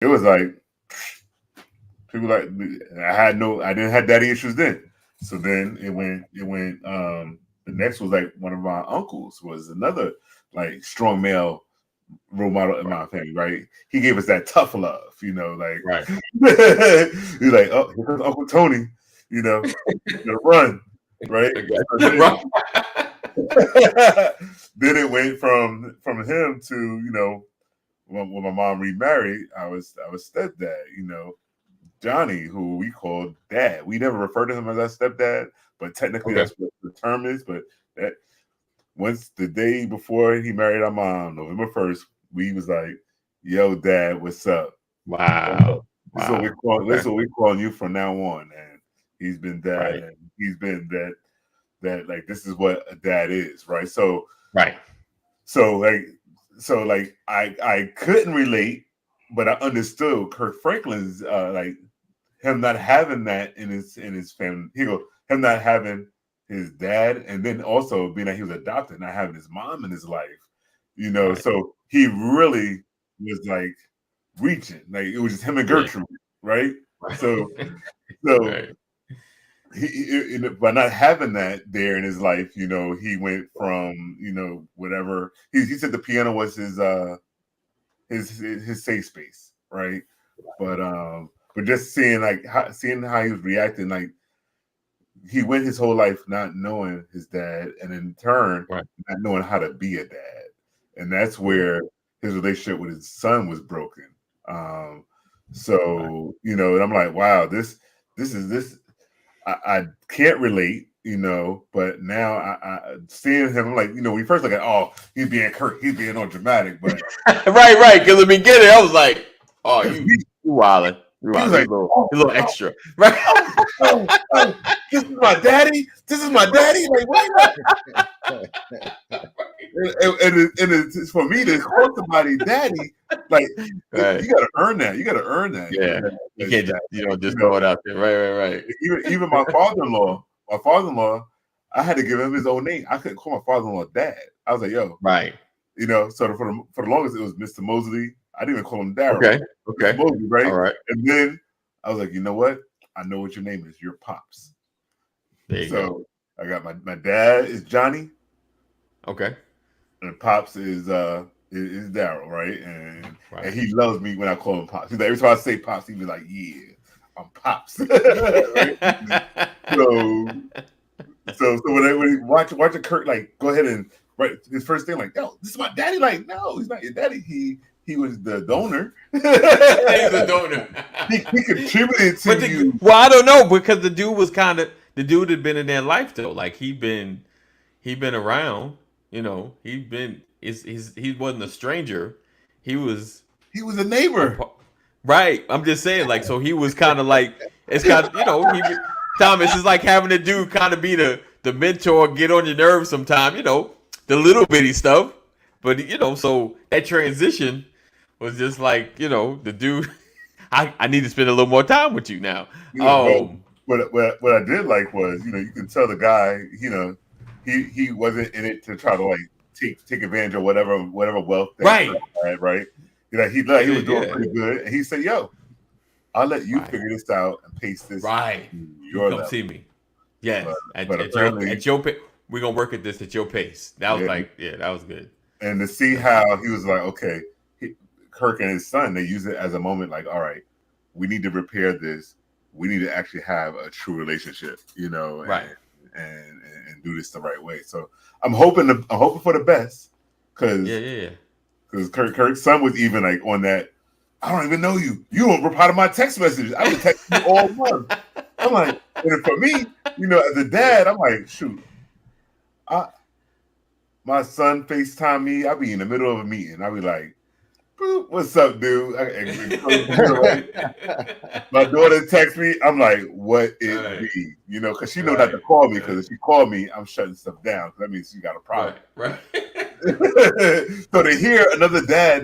it was like people like I didn't have daddy issues then. So then the next was like one of my uncles was another like strong male role model in Right. my family, right? He gave us that tough love, like Right. he's like, oh, here comes Uncle Tony, gonna run, right? So then, Right. then it went from him to when my mom remarried, I was stepdad, Johnny, who we called dad. We never referred to him as our stepdad, but technically Okay. that's what the term is. But that once the day before he married our mom, November 1st, we was like, "Yo, Dad, what's up? Wow. This is what we Wow. call this Okay. is what we calling you from now on." And he's been dad, Right. and he's been that like this is what a dad is, right? So Right. so like I couldn't relate, but I understood Kirk Franklin's like him not having that in his family. He go him not having his dad, and then also being that he was adopted, not having his mom in his life. Right. So he really was like reaching, like it was just him and Yeah. Gertrude, right? Right. So so Right. by not having that there in his life, he went from whatever he said the piano was his safe space, right? But just seeing how he was reacting, like he went his whole life not knowing his dad, and in turn Right. not knowing how to be a dad, and that's Yeah. where his relationship with his son was broken. Um, Right. and I'm like, wow, this. I can't relate, but now I seeing him, I'm like, we first look at, oh, he's being Kirk, he's being all dramatic, but Right. Right. Because at the beginning, I was like, "Oh, because you wildin'. You he was wildin'. like, oh, You a little oh, extra." Right. oh, oh, oh, this is my daddy. This is my daddy. Like, wait a and it's for me to call somebody daddy, like Right. you got to earn that. You got to earn that. Yeah. You can't just You just know, throw it out there. Right. Right. Right. even my father-in-law, I had to give him his own name. I couldn't call my father-in-law dad. I was like, yo, Right. So for the longest it was Mr. Mosley. I didn't even call him Daryl. Okay. Mr. Okay. Mosley, right? All right. And then I was like, you know what? I know what your name is. You're Pops. There you go. So I got my dad is Johnny, Okay. and Pops is Daryl, right? And Right. he loves me when I call him Pops. He's like, every time I say Pops, he be like, yeah, I'm Pops, right? So when he watching Kurt like go ahead and write his first thing like, yo, this is my daddy. Like, no, he's not your daddy. He was the donor. He's a donor. he contributed to you. Well, I don't know because the dude had been in their life though. Like he been around. He wasn't a stranger. He was He was a neighbor. right. I'm just saying like so he was kind of like it's kind of Thomas is like having a dude kind of be the mentor, get on your nerves sometime. The little bitty stuff, but so that transition was just like the dude. I need to spend a little more time with you now. What I did like was, you can tell the guy, he wasn't in it to try to like take advantage of whatever wealth that Right. he had, right? He was doing pretty good, and he said, "Yo, I'll let you figure this out and pace this Right. to You your come level." see me. Yes. But apparently, at your pace. We're gonna work at this at your pace. That was yeah, that was good. and to see how he was like, okay, Kirk and his son, they use it as a moment, like, all right, we need to repair this. We need to actually have a true relationship, Right. and do this the right way. So I'm hoping for the best, because Yeah. Kirk's son was even like on that. I don't even know you. You don't reply to my text messages. I've been texting you all month. I'm like, and for me, as a dad, I'm like, shoot, my son FaceTime me. I'll be in the middle of a meeting. I'll be like, what's up, dude? My daughter texts me. I'm like, what it be? Because she know not to call me, because if she call me, I'm shutting stuff down. That means she got a problem. Right. So to hear another dad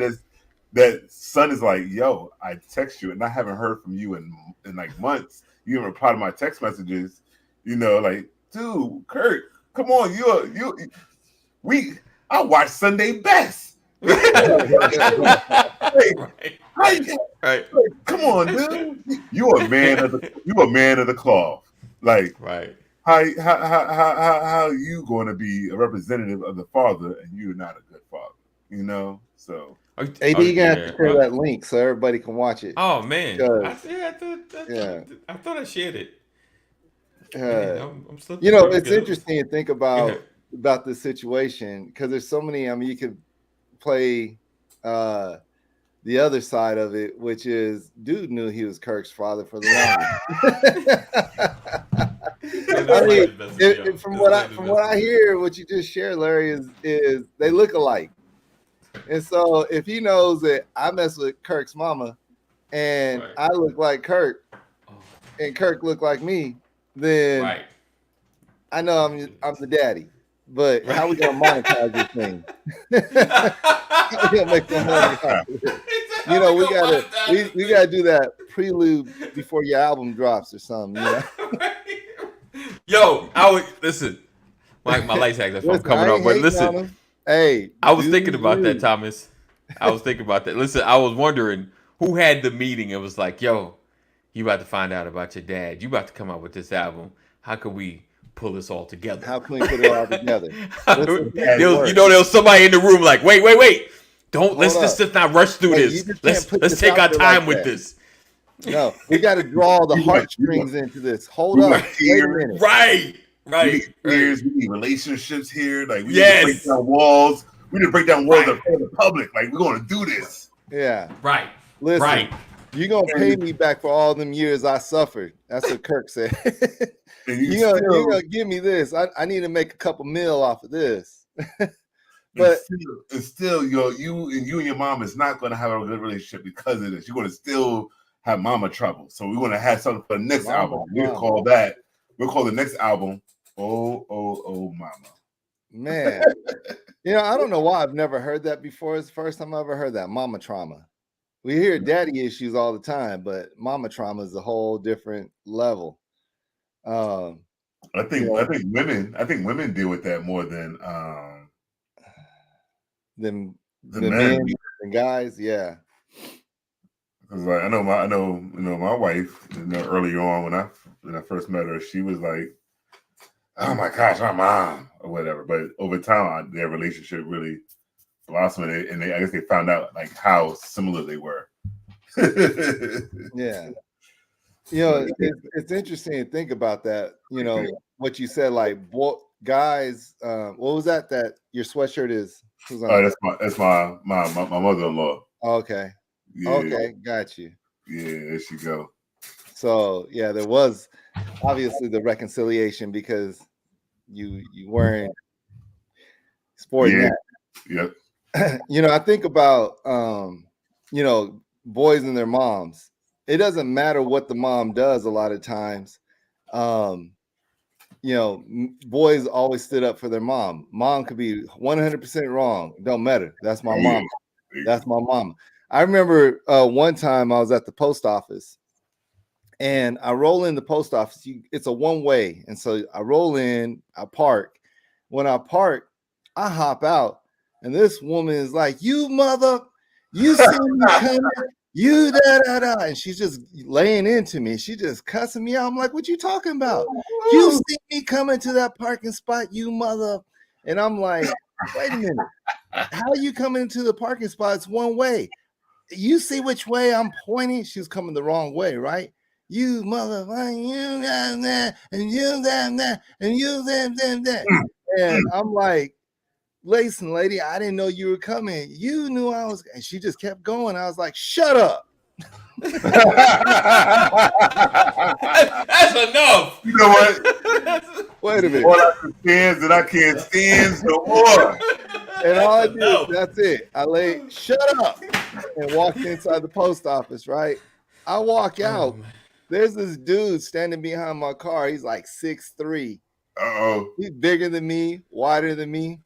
that son is like, yo, I text you and I haven't heard from you in like months. You haven't replied to my text messages. Like, dude, Kurt, come on, I watch Sunday Best. Right. Right. Come on, dude. You a man of the cloth. Like, Right. how you going to be a representative of the father and you're not a good father? You know. So AD, you gonna have to share that link so everybody can watch it. Oh man, I thought I shared it. Man, I'm slipping. You know, it's interesting to think about this situation because there's so many. I mean, you could play the other side of it, which is dude knew he was Kirk's father for the longest. From what I hear, what you just shared, Larry, is they look alike. And so if he knows that I mess with Kirk's mama and I look like Kirk and Kirk look like me, then I know I'm the daddy. But how we gonna monetize this thing? How we gonna make some money? You know, we gotta do that prelude before your album drops or something. You know? Yo, I would listen. My lights hack that's coming up. But listen, hey, I was thinking about that, Thomas. I was thinking about that. Listen, I was wondering who had the meeting and was like, "Yo, you about to find out about your dad. You about to come out with this album. How can we pull this all together? How can we put it all together?" There was somebody in the room like, wait. Let's just not rush through this. Let's take our time with this. No, we got to draw the heartstrings into this. Hold up, wait a minute. Right. We need relationships here. Like we need to break down walls. We need to break down walls in front of the public. Like we're going to do this. Yeah. Right. Listen, you're going to pay me back for all them years I suffered. That's what Kirk said. You're going to give me this. I need to make a couple mil off of this. But still, you and your mom is not going to have a good relationship because of this. You're going to still have mama trouble. So we're going to have something for the next album. We'll call the next album Oh Mama. Man. I don't know why I've never heard that before. It's the first time I ever heard that. Mama trauma. We hear daddy issues all the time, but mama trauma is a whole different level. I think women deal with that more than the men and guys. Yeah. Because I know my wife. Earlier on when I first met her, she was like, "Oh my gosh, my mom," or whatever. But over time, their relationship really blossomed, and I guess they found out like how similar they were. Yeah. It's interesting to think about that. What you said, like guys. What was that your sweatshirt is? That's my mother-in-law. Okay. Yeah. Okay, got you. Yeah, there she go. So yeah, there was obviously the reconciliation because you weren't sporting that. Yep. I think about boys and their moms. It doesn't matter what the mom does a lot of times. Boys always stood up for their mom. Mom could be 100% wrong. Don't matter. That's my mom. That's my mom. I remember one time I was at the post office and I roll in the post office. It's a one way. And so I roll in, I park. When I park, I hop out. And this woman is like, "You mother, you see me coming, you da. And she's just laying into me. She just cussing me out. I'm like, "What you talking about? You see me coming to that parking spot, you mother." And I'm like, "Wait a minute. How are you coming into the parking spot? It's one way. You see which way I'm pointing?" She was coming the wrong way, right? "You mother, you got that, and you got that, and you that. And I'm like, "Listen, lady, I didn't know you were coming. You knew I was." And she just kept going. I was like, "Shut up." That's enough. You know what? Wait a minute. All I can stand and I can't stand no more. And all I did, that's it. I laid, "Shut up," and walked inside the post office, right? I walk out. There's this dude standing behind my car. He's like 6'3". He's bigger than me, wider than me.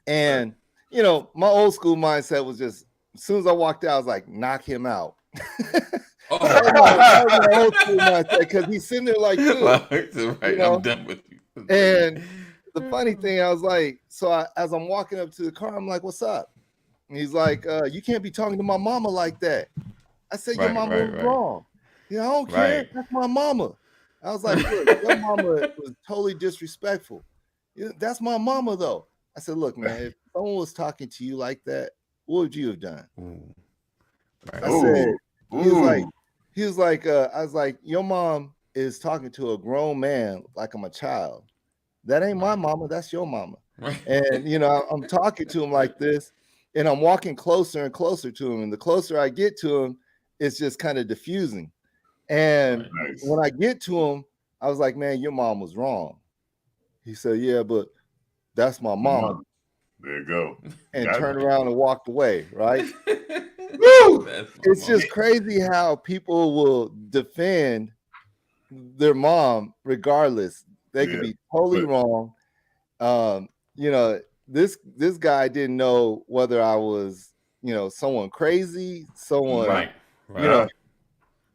And, my old school mindset was just, as soon as I walked out, I was like, knock him out. That was my old school mindset because he's sitting there like, "Dude, I'm done with you." And the funny thing, I was like, as I'm walking up to the car, I'm like, "What's up?" He's like, you can't be talking to my mama like that. I said, your mama was wrong. Yeah, I don't care. That's my mama. I was like, look, your mama was totally disrespectful. Yeah, that's my mama, though. I said, look, man, if someone was talking to you like that, what would you have done? I said, he was like, I was like, your mom is talking to a grown man like I'm a child. That ain't my mama. That's your mama. And, you know, I'm talking to him like this, and I'm walking closer and closer to him. And the closer I get to him, it's just kind of diffusing. And when I get to him, I was like, man, your mom was wrong. He said, yeah, but that's my mama. There you go. And turned around and walked away, right? It's just crazy how people will defend their mom regardless. They could be totally wrong. You know, this guy didn't know whether I was, you know, someone crazy, someone, you know.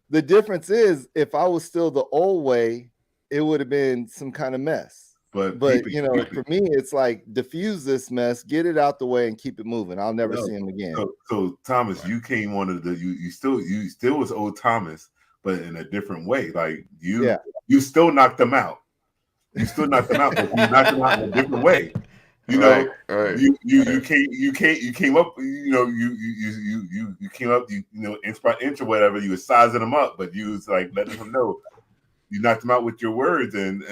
The difference is if I was still the old way, it would have been some kind of mess. But you know, for me, it's like diffuse this mess, get it out the way, and keep it moving. I'll never see him again. So Thomas, you came on to the you still was old Thomas, but in a different way. Like you still knocked them out. You still knocked them out, but you knocked them out in a different way. You know, you came up. You know, you came up. You know, inch by inch or whatever. You were sizing them up, but you was like letting him know. You knocked him out with your words and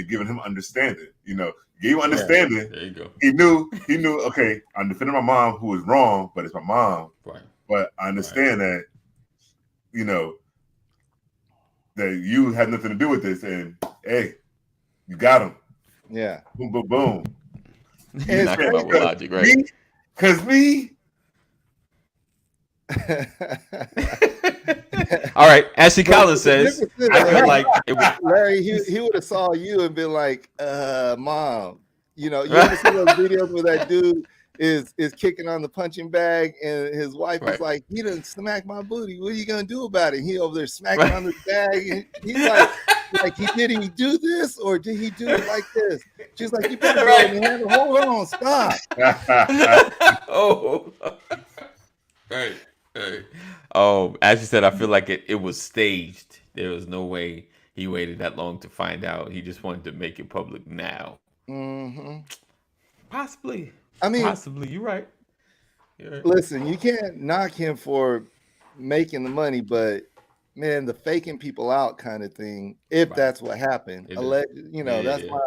giving him understanding. You know, you gave him understanding. Yeah, there you go. He knew. Okay, I'm defending my mom who was wrong, but it's my mom. Right. But I understand that, you know, that you had nothing to do with this, and hey, you got him. Yeah. Boom, boom, boom. You're not about with logic, right? Because me. All right, Ashley Collins says, I feel like it was Larry, he would have saw you and been like, mom, you know, you ever see those videos where that dude is kicking on the punching bag and his wife is like, he done smacked my booty. What are you gonna do about it? And he over there smacking on the bag, and he's like, did he do this or did he do it like this? She's like, you better go in the handle. Hold on, stop. Right. As you said, I feel like it was staged. There was no way he waited that long to find out. He just wanted to make it public now. Mm-hmm. Possibly. You're right. Listen, you can't knock him for making the money, but man, the faking people out kind of thing, if that's what happened, that's my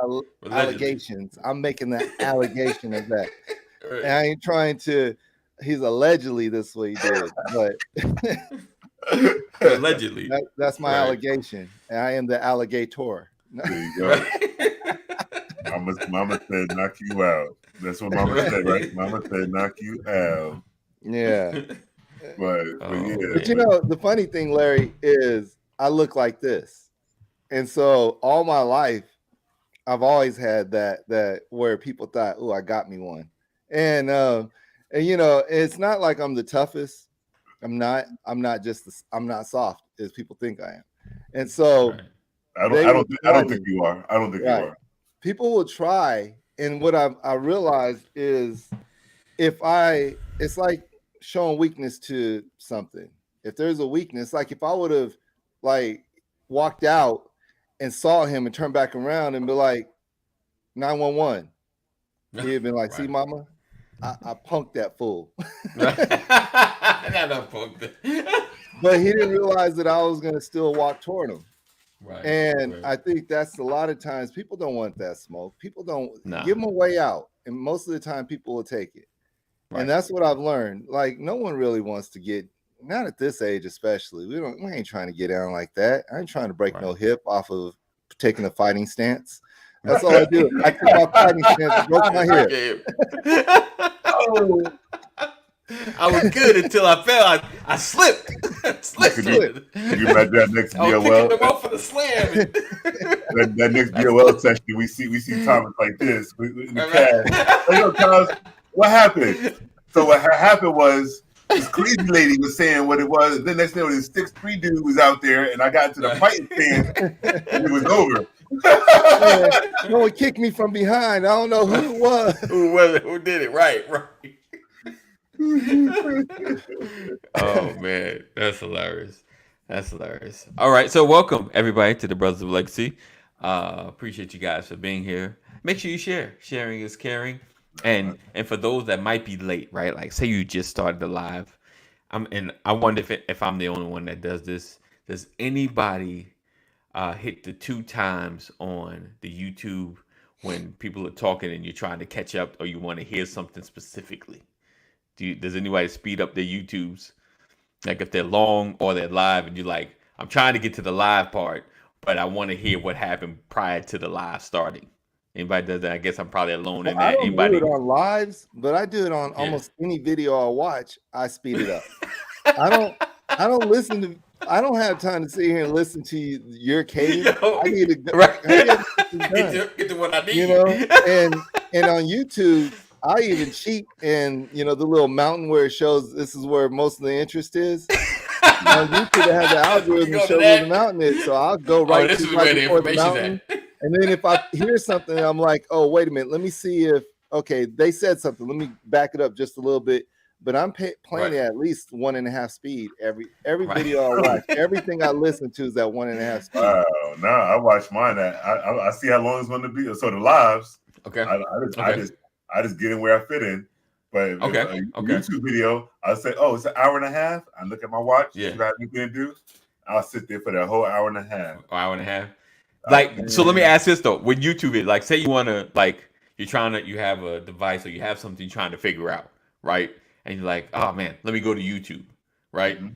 allegations. I'm making that allegation of that. And I ain't trying to. He's allegedly this way he did, but allegedly that's my allegation. And I am the alligator. There you go. Mama said knock you out. That's what Mama said, right? Mama said knock you out. Yeah. But you know, the funny thing, Larry, is I look like this. And so all my life, I've always had that where people thought, oh, I got me one. And you know, it's not like I'm the toughest. I'm not soft as people think I am. And so I don't think you are. I don't think you are. People will try. And what I realized is it's like showing weakness to something. If there's a weakness, like if I would have like walked out and saw him and turned back around and be like 911, he'd have been like, see, mama, I punked that fool. Not punked it. But he didn't realize that I was going to still walk toward him. Right. And I think that's a lot of times people don't want that smoke. People don't give them a way out. And most of the time people will take it. Right. And that's what I've learned. Like no one really wants to get, not at this age especially. We ain't trying to get down like that. I ain't trying to break no hip off of taking a fighting stance. That's all I do. I took my fighting stance and broke my hip. I was good until I fell. I slipped. Could you imagine that next BOL? I was picking them up for the slam. that next BOL session, we see Thomas like this in the cast. Hey, yo, Thomas, what happened? So what happened was this crazy lady was saying what it was. And then next thing, this 6'3" dude was out there, and I got into the fighting stance, and it was over. No one kicked me from behind. I don't know who it was. Who did it? Right. Oh man, that's hilarious. That's hilarious. All right, so welcome everybody to the Brothers of Legacy. Appreciate you guys for being here. Make sure you share. Sharing is caring. And for those that might be late, right? Like say you just started the live. And I wonder if I'm the only one that does this. Does anybody hit the 2 times on the YouTube when people are talking and you're trying to catch up or you want to hear something specifically? Does anybody speed up their YouTubes? Like if they're long or they're live and you're like, I'm trying to get to the live part, but I want to hear what happened prior to the live starting. Anybody does that? I guess I'm probably alone in I that. don't Anybody? do it on lives, but I do it on almost any video I watch. I speed it up. I don't listen to. I don't have time to sit here and listen to your cadence. Yo, I need to right. get to what I need. You know, and on YouTube, I even cheat, and the little mountain where it shows this is where most of the interest is. On YouTube, it has an algorithm that shows where the mountain is, so I'll go right this to is where the before the information mountain. And then if I hear something, I'm like, oh, wait a minute, let me see if they said something. Let me back it up just a little bit. But I'm playing it at least 1.5 speed every video I watch. Everything I listen to is at 1.5 speed. Wow, no, I watch mine at. I see how long it's going to be. So the lives. Okay. I just get in where I fit in. But if a YouTube video, I'll say, oh, it's an hour and a half. I look at my watch. Yeah. See what I can do. I'll sit there for the whole hour and a half. Hour and a half. Like, so let me ask this though. With YouTube, it like say you want to you have a device or you have something you're trying to figure out, right? And you're like, oh man, let me go to YouTube, right? Mm-hmm.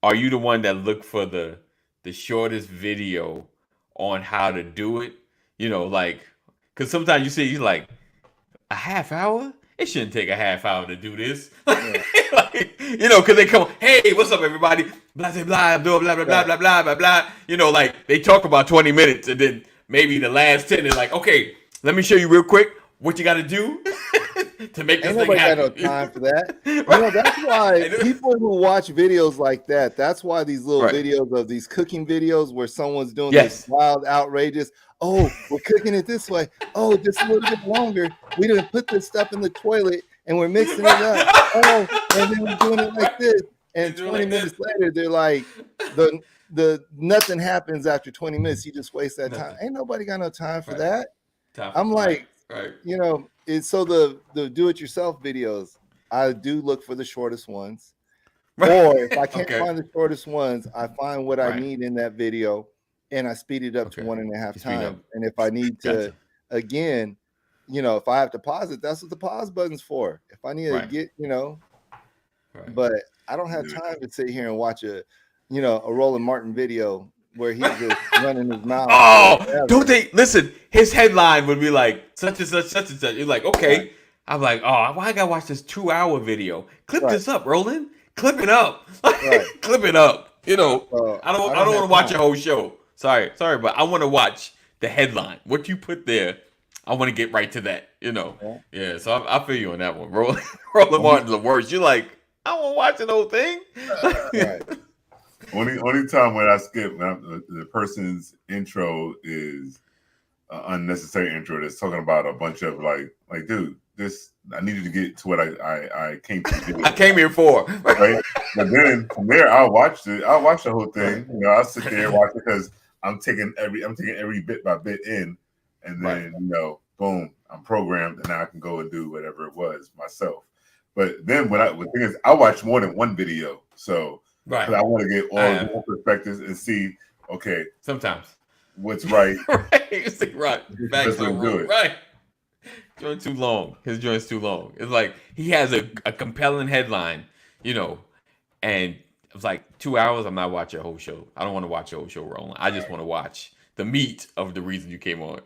Are you the one that look for the shortest video on how to do it? Because sometimes you see you're like a half hour. It shouldn't take a half hour to do this. Because they come, hey, what's up, everybody? Blah, blah, blah, blah, blah, blah, blah, blah, blah, blah. Like they talk about 20 minutes and then maybe the last 10 is like, okay, let me show you real quick what you got to do to make this thing happen. Ain't nobody got no time for that. That's why people who watch videos like that, that's why these little videos of these cooking videos where someone's doing this wild, outrageous, oh, we're cooking it this way. Oh, just a little bit longer. We didn't put this stuff in the toilet and we're mixing it up. Oh, and then we're doing it like this. And 20 minutes later, they're like, the nothing happens after 20 minutes. You just waste that time. Ain't nobody got no time for that. I'm like, it's so the do-it-yourself videos, I do look for the shortest ones. Or if I can't find the shortest ones, I find what I need in that video and I speed it up to 1.5 times. And if I need to, again, if I have to pause it, that's what the pause button's for. If I need to get, but I don't have time to sit here and watch a Roland Martin video where he's just running his mouth. Oh, don't they listen? His headline would be like such and such, such and such. You're like, okay. I'm like, oh, why I gotta watch this 2-hour video? Clip this up, Roland. Clip it up. Clip it up. I don't want to watch a whole show. Sorry, but I want to watch the headline. What you put there, I want to get right to that. Yeah. So I feel you on that one. Roland Martin's the worst. You're like, I want to watch the whole thing. Only time when I skip the person's intro is an unnecessary intro that's talking about a bunch of like dude, this I needed to get to what I came to. I came here for. Right? But then from there I'll watch the whole thing. I'll sit there and watch it because I'm taking every bit by bit in, and then boom, I'm programmed and now I can go and do whatever it was myself. But then the thing is I watch more than one video. So I want to get all perspectives and see, okay, sometimes what's right. Right. Joint too long. His joint's too long. It's like he has a compelling headline, and it's like 2 hours. I'm not watching a whole show. I don't want to watch a whole show, Roland. I just want to watch the meat of the reason you came on.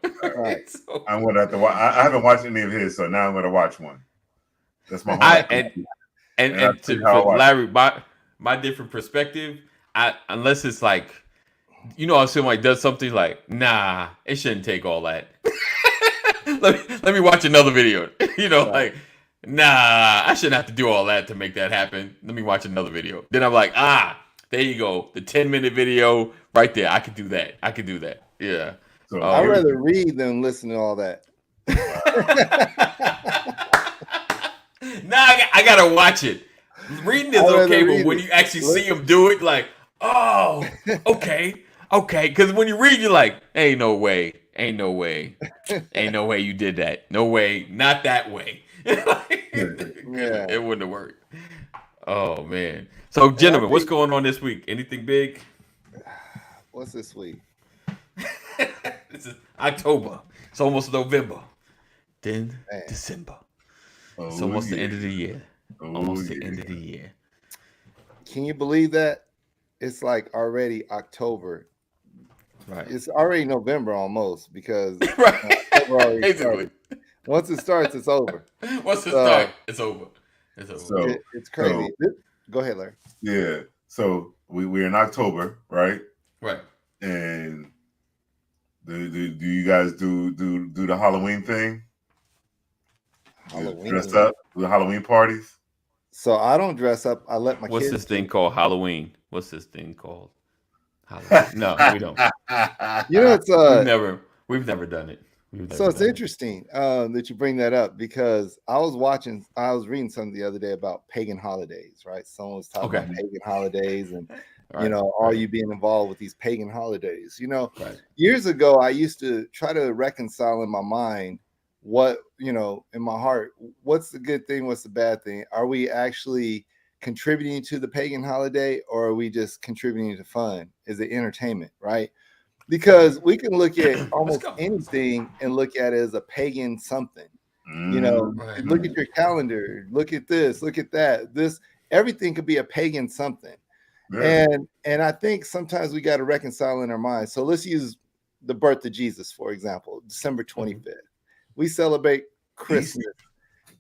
So, I'm gonna have to watch. I haven't watched any of his, so now I'm gonna watch one. That's my homework. And for Larry, my different perspective, unless it's like, if somebody does something like, nah, it shouldn't take all that. let me watch another video. Like, nah, I shouldn't have to do all that to make that happen. Let me watch another video. Then I'm like, there you go. The 10-minute video right there. I could do that. Yeah. So I'd rather read than listen to all that. I gotta watch it. Reading is I'd rather okay, but read when it. you actually see him do it, like, oh, okay. Because when you read, you're like, ain't no way you did that. No way, not that way. Yeah. It wouldn't have worked. Oh man. So, And I gentlemen, what's think, going on this week? Anything big? what's this week? This is October. It's almost November. Then Man. December. It's Oh, almost the yeah. end of the year. Oh, Almost the yeah. end of the year. Can you believe that? It's like already October. Right. It's already November almost because Right. October already Basically. started. Once it starts, it's over. Once it So starts, it's over. It's over. So, it's crazy. so Go ahead, Larry. yeah. So we're in October, right? Right. And do you guys do the Halloween thing? Halloween. Dress up, do the Halloween parties? So I don't dress up. I let my What's kids. this thing do. called? Halloween. What's this thing called? Halloween. No, we don't. You know, it's We've never done it. So it's interesting that you bring that up because I was reading something the other day about pagan holidays, right? Someone was talking about pagan holidays and, are you being involved with these pagan holidays? Years ago, I used to try to reconcile in my mind what, in my heart, what's the good thing? What's the bad thing? Are we actually contributing to the pagan holiday or are we just contributing to fun? Is it entertainment, right? Because we can look at almost anything and look at it as a pagan something. Look at your calendar, look at this, look at that. Everything could be a pagan something. Yeah. And I think sometimes we got to reconcile in our minds. So let's use the birth of Jesus, for example, December 25th. We celebrate Christmas.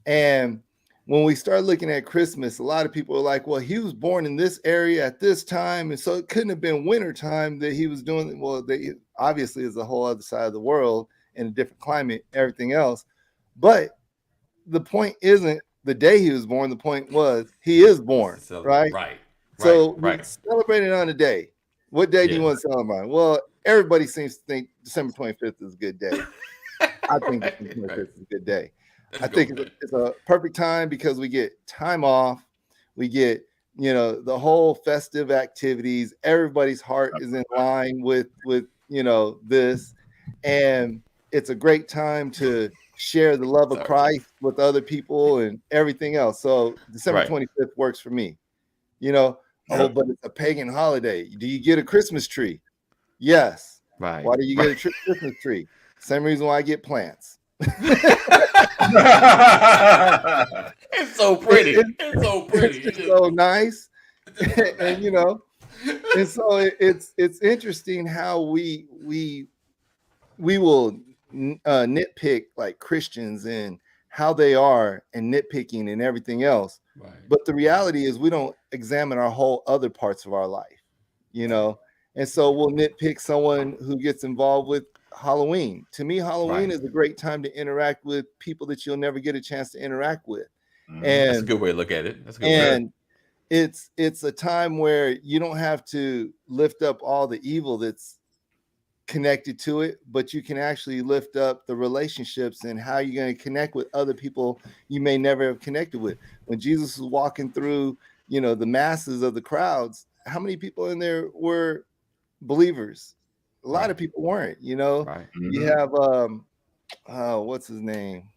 And when we start looking at Christmas, a lot of people are like, well, he was born in this area at this time. And so it couldn't have been winter time that he was doing. Well, obviously is a whole other side of the world in a different climate, everything else. But the point isn't the day he was born. The point was he is born, right? Right. So we celebrate it on a day. What day do you want to celebrate? Well, everybody seems to think December 25th is a good day. I think December 25th is a good day. I think it's a perfect time because we get time off. We get, the whole festive activities. Everybody's heart is in line with this. And it's a great time to share the love of Christ with other people and everything else. So December 25th works for me. But it's a pagan holiday. Do you get a Christmas tree? Yes. Right. Why do you get a Christmas tree? Same reason why I get plants. It's so pretty. It's so pretty. It's just so nice. And and so it's interesting how we will nitpick like Christians and how they are and nitpicking and everything else. Right. But the reality is we don't examine our whole other parts of our life, and so we'll nitpick someone who gets involved with Halloween. To me, Halloween is a great time to interact with people that you'll never get a chance to interact with. And that's a good way to look at it. That's a good and it's a time where you don't have to lift up all the evil that's connected to it, but you can actually lift up the relationships and how you're going to connect with other people you may never have connected with. When Jesus was walking through, the masses of the crowds, how many people in there were believers? A lot of people weren't, Right. You have what's his name?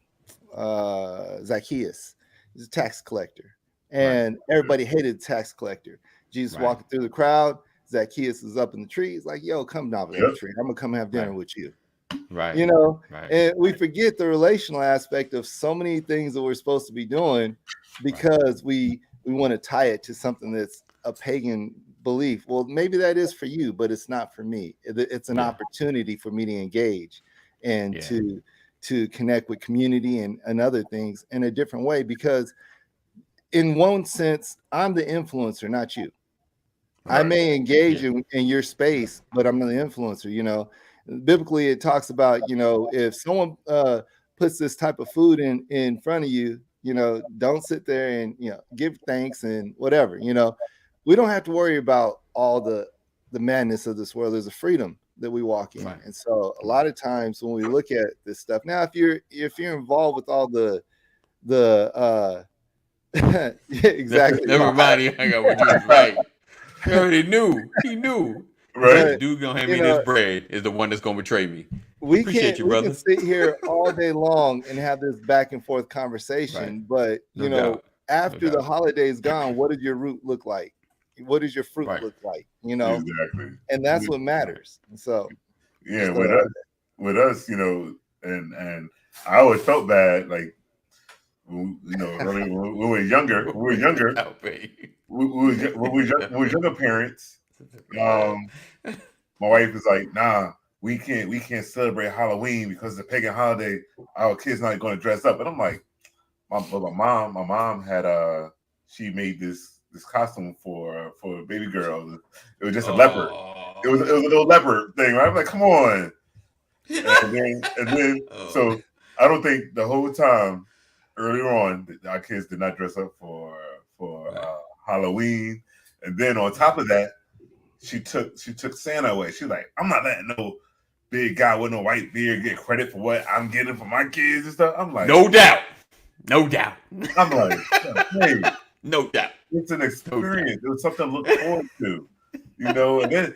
Zacchaeus. He's a tax collector. And everybody hated the tax collector. Jesus walking through the crowd. Zacchaeus is up in the tree. He's like, yo, come down to the tree. I'm gonna come have dinner with you. Right. And we forget the relational aspect of so many things that we're supposed to be doing because we want to tie it to something that's a pagan belief. Well, maybe that is for you, but it's not for me. It's an opportunity for me to engage and to connect with community and other things in a different way, because in one sense, I'm the influencer, not you. I may engage in your space, but I'm the influencer. Biblically, it talks about, if someone puts this type of food in front of you, don't sit there and, give thanks and whatever, we don't have to worry about all the madness of this world. There's a freedom that we walk in. And so a lot of times when we look at this stuff now, if you're involved with all the Yeah, exactly. Never mind. He hung out with you. Right. He already knew. He knew. Right? The dude gonna hand me this bread is the one that's gonna betray me. We Appreciate you, we brother. can sit here all day long and have this back and forth conversation, but No doubt. after No the doubt. holidays gone, what does your root look like? What does your fruit Right. look like? Exactly. And that's what matters. So Yeah, with us, and I always felt bad, like early when we were younger. When we were younger parents. My wife is like, "Nah, we can't celebrate Halloween because it's a pagan holiday. Our kids not going to dress up." And I'm like, my mom had she made this costume for a baby girl. It was just a leopard. It was a little leopard thing, right? I'm like, come on. And then so I don't think the whole time earlier on our kids did not dress up for Halloween. And then on top of that, she took Santa away. She's like, I'm not letting no big guy with no white beard get credit for what I'm getting for my kids and stuff. I'm like, no doubt. I'm like, hey, no doubt. it's an experience. It was something to look forward to, And then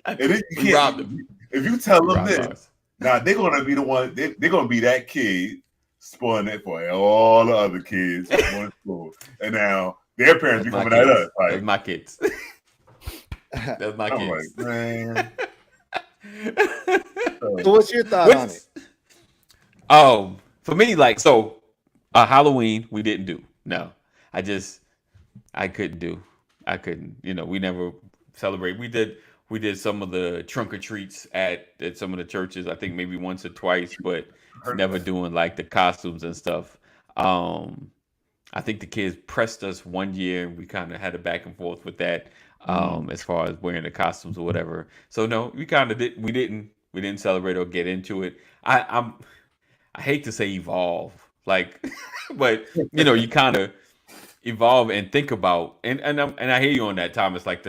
you can't. If you tell them this, now they're gonna be the one. They're gonna be that kid spoiling it for all the other kids going to school, and now their parents be coming at us like, "That's my kids." That's my kids. Like, man. So what's your thought on it? For me, Halloween we didn't do. No, I couldn't do. I couldn't. We never celebrate. We did some of the trunk or treats at some of the churches. I think maybe once or twice, but never doing like the costumes and stuff. I think the kids pressed us one year. We kind of had a back and forth with that, as far as wearing the costumes or whatever. So no, we kind of did. We didn't celebrate or get into it. I hate to say evolve, but you kind of evolve and think about, and I hear you on that, Thomas. Like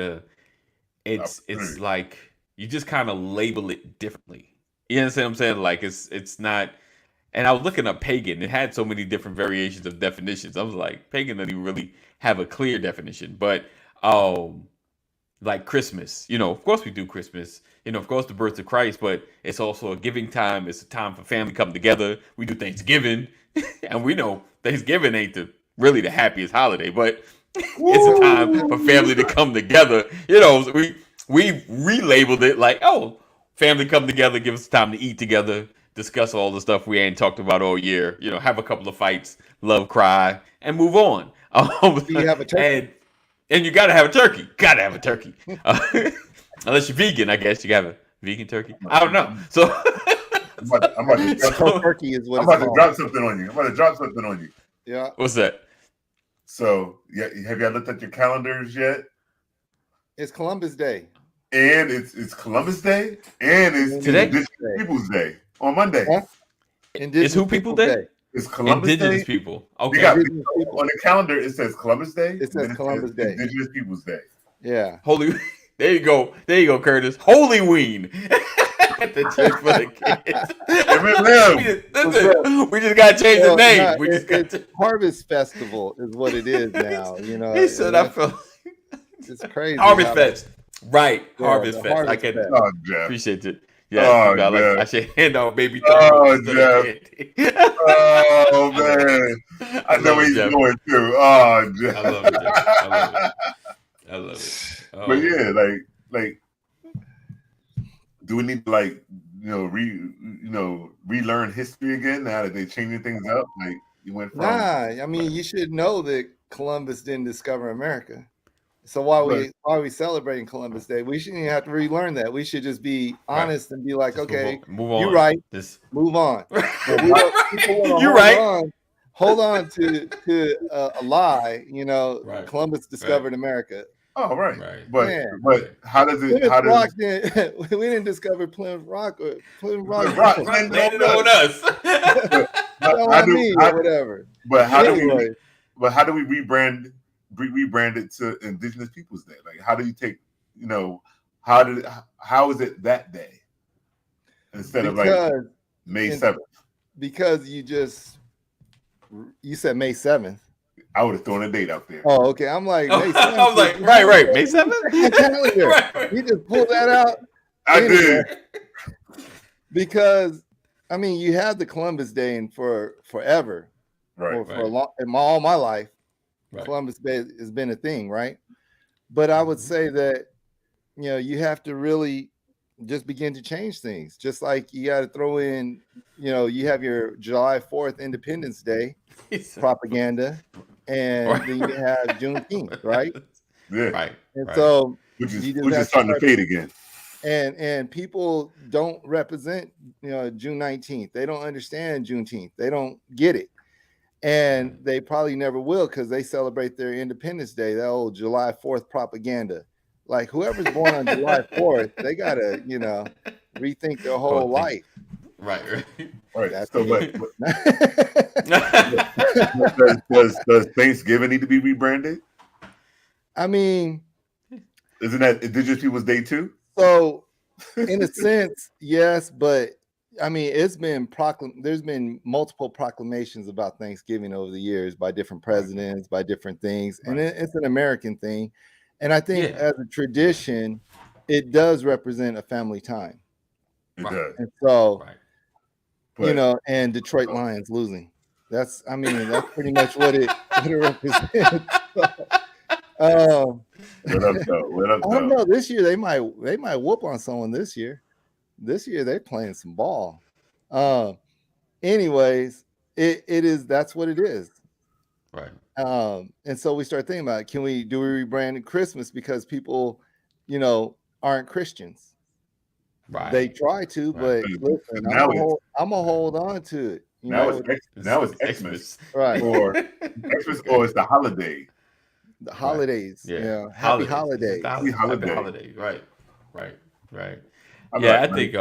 it's like you just kind of label it differently. You understand what I'm saying? Like it's not. And I was looking up pagan. It had so many different variations of definitions. I was like, pagan doesn't even really have a clear definition. But like Christmas, of course we do Christmas. Of course the birth of Christ, but it's also a giving time. It's a time for family come together. We do Thanksgiving, and we know Thanksgiving ain't really the happiest holiday, but it's a time for family to come together. We relabeled it like, oh, family come together, give us time to eat together, discuss all the stuff we ain't talked about all year, have a couple of fights, love, cry, and move on. Do you have a turkey? And you got to have a turkey. Got to have a turkey. Unless you're vegan, I guess you got a vegan turkey. I don't know. So I'm about to drop something on you. Yeah. What's that? So, have you looked at your calendars yet? It's Columbus Day. And it's Columbus Day, and it's today? Indigenous Peoples Day on Monday. Huh? It's who people day? It's Columbus Indigenous Day. people. Okay. On the calendar, it says Columbus Day. It says Columbus Day. Indigenous Peoples Day. Yeah. There you go, Curtis. Holy Ween. The church for the kids. We just got to change the name. It's Harvest Festival is what it is now. He said, I felt it's crazy. Harvest Fest. Right. Yeah, Harvest Fest. Harvest I can appreciate it. Yeah. I should hand out baby. Oh, Jeff. Oh, man. I know where he's going to. Oh, Jeff. I love it, Jeff. I love it. Oh. But yeah, like, do we need to relearn history again now that they're changing things up? Like you went from. I mean, you should know that Columbus didn't discover America. So why are we celebrating Columbus Day? We shouldn't even have to relearn that. We should just be honest and be like, okay, move on. You're right. Move on. You're right. Hold on to a lie. Columbus discovered America. Oh, right. But how does it? We didn't discover Plymouth Rock. Plymouth Rock landed on us. Whatever. But how do we rebrand it to Indigenous Peoples Day? Like, how do you take? How is it that day instead of May 7th? Because you said May 7th. I would have thrown a date out there. Oh, okay. I'm like, Oh, May I was 7th. like, right, May 7th. Calendar. Right. You just pulled that out. I Anyway, did. because I mean, you have the Columbus Day and for forever, Right. or for a long, all my life, Right. Columbus Day has been a thing, right? But I would say that you have to really just begin to change things. Just like you got to throw in, you have your July 4th Independence Day propaganda, and then you have Juneteenth, right? Yeah. Right. And right. so Which is you just starting to fade again. and people don't represent June 19th. They don't understand Juneteenth. They don't get it, and they probably never will because they celebrate their Independence Day. That old July 4th propaganda. Like whoever's born on July 4th, they gotta rethink their whole life. Right. Right. That's So, it. does Thanksgiving need to be rebranded? I mean, Isn't that Indigenous Peoples Day too? so in a sense, yes, but I mean, it's been there's been multiple proclamations about Thanksgiving over the years by different presidents, by different things, and it's an American thing. And I think as a tradition, it does represent a family time. It does. And so, But, and Detroit Lions losing. That's pretty much what it represents. What up, though? I don't know. This year they might whoop on someone this year. This year they're playing some ball. Anyways, that's what it is. Right. And so we start thinking about, do we rebrand Christmas because people, aren't Christians? Right. They try to, but listen, I'm gonna hold on to it. Now it's Xmas. Right. Or Xmas, or it's the holiday. The holidays. Right. Yeah. Happy holidays. Happy holiday. holiday. Right. I'm I like, think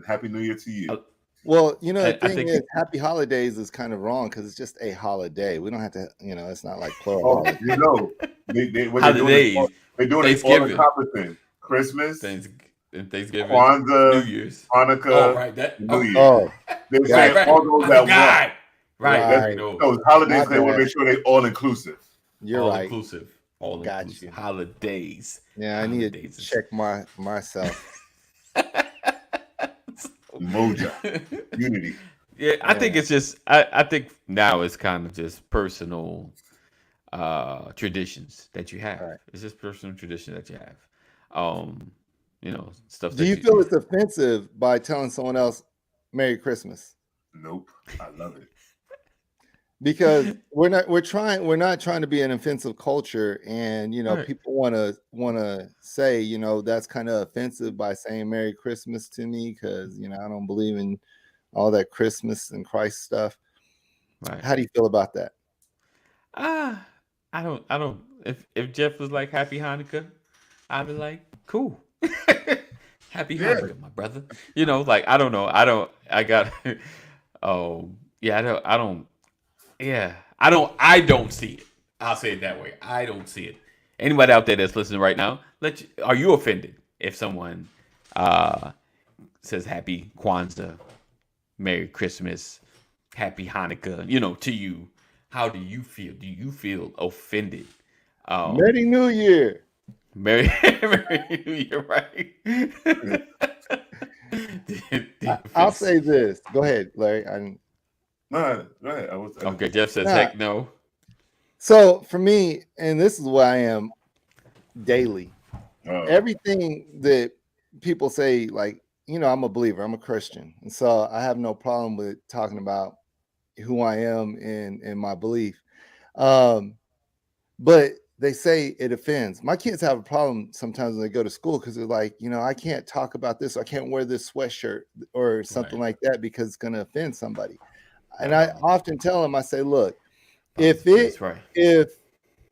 Happy New Year to you. Well, the thing is, happy holidays is kind of wrong because it's just a holiday. We don't have to, it's not like plural. Holidays. They're doing it all encompassing. Christmas, Thanksgiving, Kwanzaa, New Year's, Hanukkah, New Year's. Oh, They're saying all those at once. Right. Those holidays, they want to make sure they're all inclusive. You're all right. Inclusive. All Got inclusive. you. Holidays. Yeah, I need to check myself. Moja. Unity. Yeah, I think it's just I think now it's kind of just personal traditions that you have. Right. It's just personal tradition that you have. Stuff. Do you feel it's offensive by telling someone else Merry Christmas? Nope. I love it. Because we're not trying to be an offensive culture, and people want to say that's kind of offensive by saying Merry Christmas to me because I don't believe in all that Christmas and Christ stuff. Right. How do you feel about that? I don't. If Jeff was like Happy Hanukkah, I'd be like, cool. Happy Hanukkah, my brother. I don't know. I don't see it. I'll say it that way. I don't see it. Anybody out there that's listening right now, are you offended if someone says Happy Kwanzaa, Merry Christmas, Happy Hanukkah, to you? How do you feel? Do you feel offended? Merry New Year. Merry New Year, right? I'll say this. Go ahead, Larry. No, right. Okay, Jeff says heck no. So for me, and this is what I am daily, everything that people say, like, I'm a believer, I'm a Christian. And so I have no problem with talking about who I am and my belief. But they say it offends. My kids have a problem sometimes when they go to school because they're like, I can't talk about this. I can't wear this sweatshirt or something like that because it's going to offend somebody. And I often tell them, I say, look, if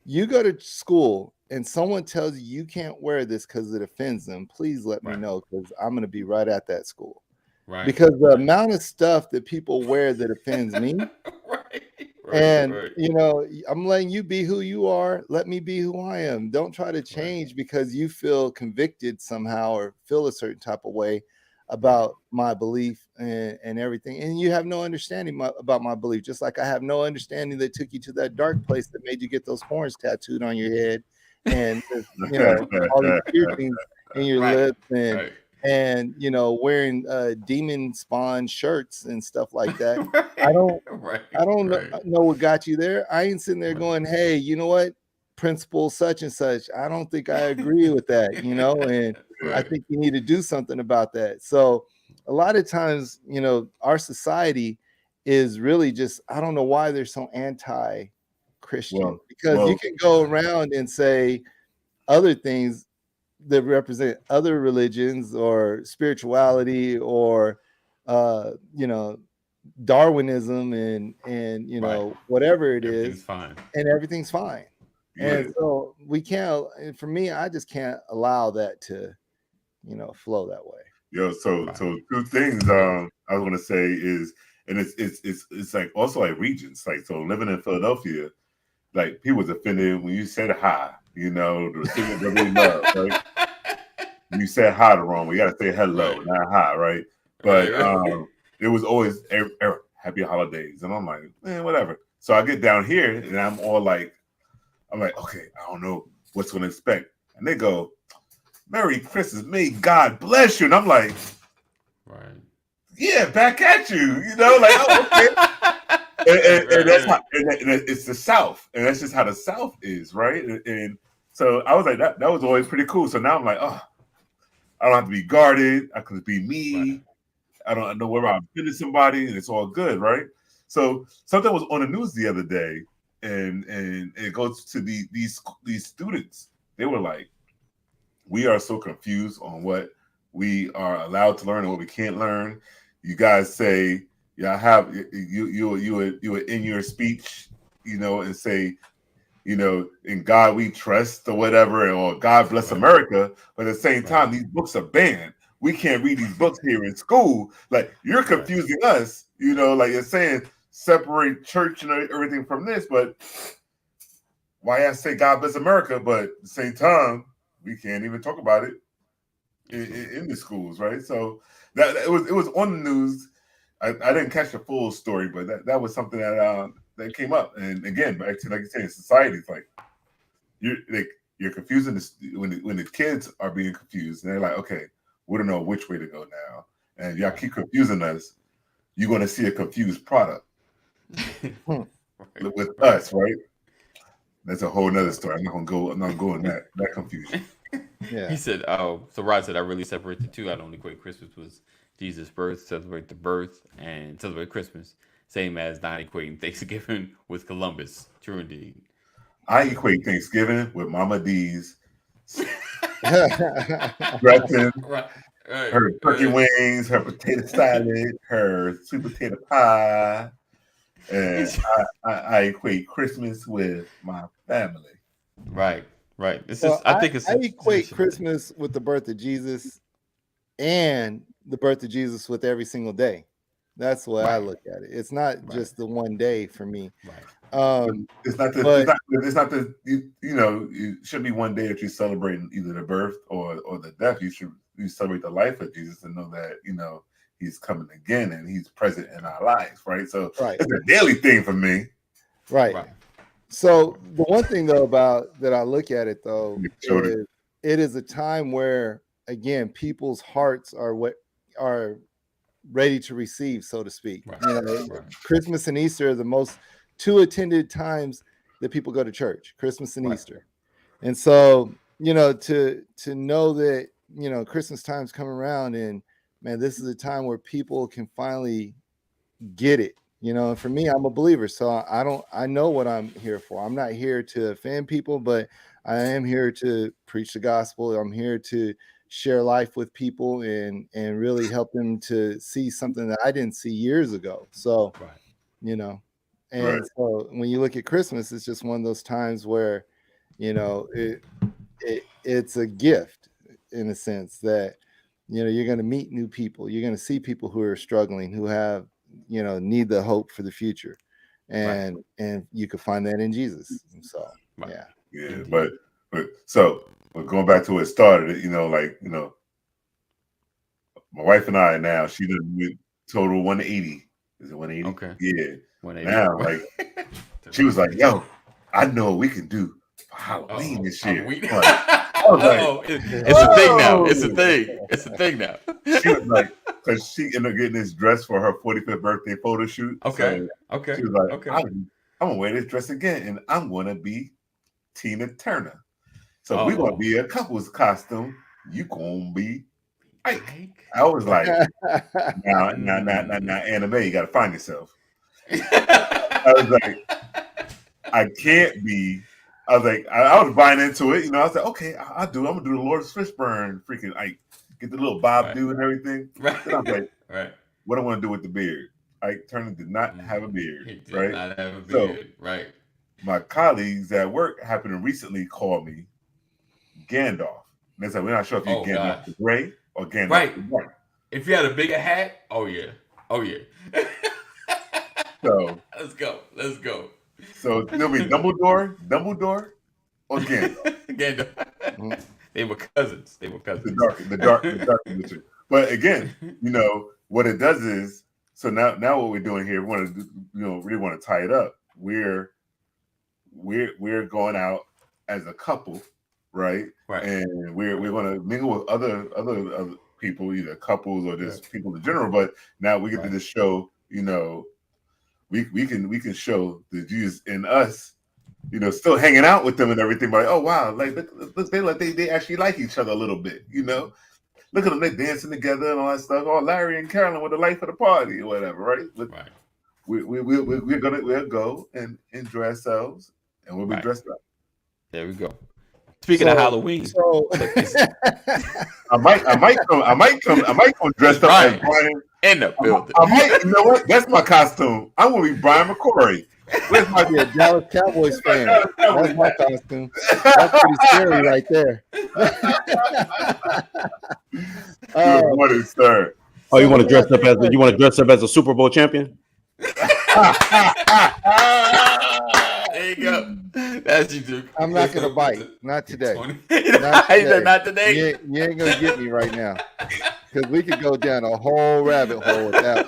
you go to school and someone tells you can't wear this because it offends them, please let me know because I'm going to be right at that school. Right. Because the amount of stuff that people wear that offends me. I'm letting you be who you are. Let me be who I am. Don't try to change because you feel convicted somehow or feel a certain type of way. about my belief and everything, and you have no understanding about my belief, just like I have no understanding that took you to that dark place that made you get those horns tattooed on your head, and all these piercings in your lips, and wearing demon spawn shirts and stuff like that. I don't know what got you there. I ain't sitting there going, hey, you know what, principle such and such, I don't think I agree with that, and I think you need to do something about that. So a lot of times, our society is really just, I don't know why they're so anti-Christian, because you can go around and say other things that represent other religions or spirituality or Darwinism and whatever it is, and everything's fine. And so we can't, and for me, I just can't allow that to flow that way. So two things I was gonna say is, and it's like also like regions, like, so living in Philadelphia, like people was offended when you said hi, the recipient that we love, right? You said hi the wrong way. You gotta say hello, not hi, right? But it was always happy holidays, and I'm like, man, whatever. So I get down here and I'm like, okay, I don't know what's gonna expect, and they go, Merry Christmas, may God bless you, and I'm like, yeah, back at you, like, oh, okay. And that's how, and it's the South, and that's just how the South is, right? And so I was like, that was always pretty cool. So now I'm like, oh, I don't have to be guarded. I can be me. I don't know where I'm offending somebody, and it's all good, right? So something was on the news the other day, and it goes to these students. They were like, we are so confused on what we are allowed to learn and what we can't learn. You guys say, you were in your speech, and say, in God we trust or whatever, or God bless America. But at the same time, these books are banned. We can't read these books here in school. Like, you're confusing us, like you're saying, separate church and everything from this. But why I say God bless America, but at the same time, we can't even talk about it in the schools, right? So that it was on the news. I didn't catch the full story, but that was something that came up. And again, back to, like you said, society, it's like you're confusing when the kids are being confused, and they're like, okay, we don't know which way to go now, and y'all keep confusing us. You're going to see a confused product with us, right? That's a whole nother story. I'm not gonna go in that confusion. Yeah. He said, "Oh, so Rod said I really separate the two. I don't equate Christmas with Jesus' birth, celebrate the birth, and celebrate Christmas, same as not equating Thanksgiving with Columbus. True indeed. I equate Thanksgiving with Mama D's dressing, her turkey wings, her potato salad, her sweet potato pie, and I equate Christmas with my family. Right. It's just, I think it's. I equate Christmas with the birth of Jesus, and the birth of Jesus with every single day. That's the way I look at it. It's not just the one day for me. It's not it should be one day that you're celebrating either the birth or the death. You celebrate the life of Jesus and know that he's coming again and he's present in our lives, right? So it's a daily thing for me. Right. So the one thing though about that I look at it though is it is a time where, again, people's hearts are ready to receive, so to speak. Christmas and Easter are the most two attended times that people go to church, Christmas and Easter. And so, to know that, Christmas time's come around, and man, this is a time where people can finally get it. And for me, I'm a believer, so I know what I'm here for. I'm not here to offend people, but I am here to preach the gospel. I'm here to share life with people and really help them to see something that I didn't see years ago. So, so when you look at Christmas, it's just one of those times where, it's a gift in a sense that, you're going to meet new people. You're going to see people who are struggling, who have, need the hope for the future. And you can find that in Jesus. And so, but going back to what started, My wife and I now, she done went total 180. Is it 180? Okay. Yeah. 180. Now, like, she was like, yo, I know what we can do for Halloween this year. Halloween. Like, I was like, it's a thing now. It's a thing. It's a thing now. She was like, because she ended up getting this dress for her 45th birthday photo shoot. Okay. So Okay. she was like, okay. I'm gonna wear this dress again, and I'm gonna be Tina Turner. So we're gonna be a couple's costume. You gonna be Ike. I was like, now, anime, you gotta find yourself. I was like, I can't be. I was like, I was buying into it. You know, I was like, okay, I'll do. I'm gonna do the Lawrence Fishburne freaking Ike. Get the little bob do and everything. Right. Then I was like, right. What I want to do with the beard? Ike Turner did not have a beard. He did right? not have a beard. Right. My colleagues at work happened to recently call me Gandalf. And they said, we're not sure if you're Gandalf the Gray or Gandalf the White. If you had a bigger hat, oh yeah. So let's go. So it'll be Dumbledore, or Gandalf. Gandalf. They were cousins. The dark Witcher. But again, you know what it does is, so now what we're doing here, we want to, really want to tie it up. We're going out as a couple, right? Right. And we're going to mingle with other people, either couples or just people in general. But now we get to this show, we can show the Jews in us, still hanging out with them and everything. But oh wow, like look, they actually like each other a little bit, Look at them, they dancing together and all that stuff. Oh, Larry and Carolyn were the life of the party or whatever, right? Right. We'll go and enjoy ourselves, and we'll be dressed up. There we go. Speaking of Halloween, I might come dressed up as Brian in the building. I might, you know what? That's my costume. I'm gonna be Brian McCrory. Where's my Dallas Cowboys fan? That's my costume. That's pretty scary right there. Good morning, sir. Oh, you want to dress up as a Super Bowl champion? There you go. That's you, Duke. I'm not gonna bite. Not today. Not today. You ain't gonna get me right now, because we could go down a whole rabbit hole with that.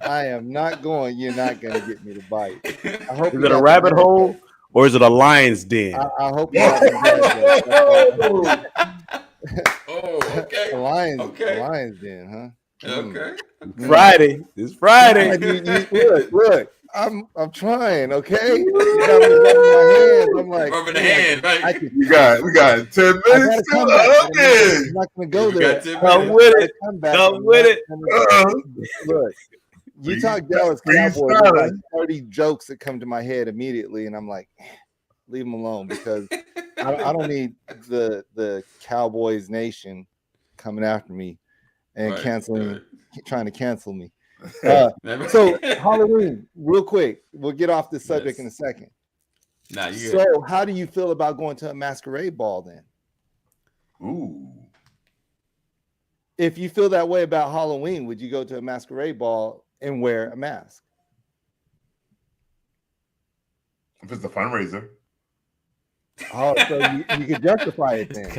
I am not going. You're not gonna get me to bite. I hope. Is it a rabbit hole or is it a lion's den? I hope. Okay. Lion's den, huh? Okay. Friday. It's Friday. Look. I'm trying, okay? You got me rubbing my hands. I'm like, rubbing the hand, right? We got 10 minutes. I'm not gonna go there. Come with it. Come with it. Look, you talk Dallas Cowboys, like 30 jokes that come to my head immediately, and I'm like, leave them alone, because I don't need the Cowboys Nation coming after me and trying to cancel me. So Halloween, real quick, we'll get off this subject in a second. So how do you feel about going to a masquerade ball then? Ooh. If you feel that way about Halloween, would you go to a masquerade ball and wear a mask? If it's a fundraiser. Oh, so you could justify it then.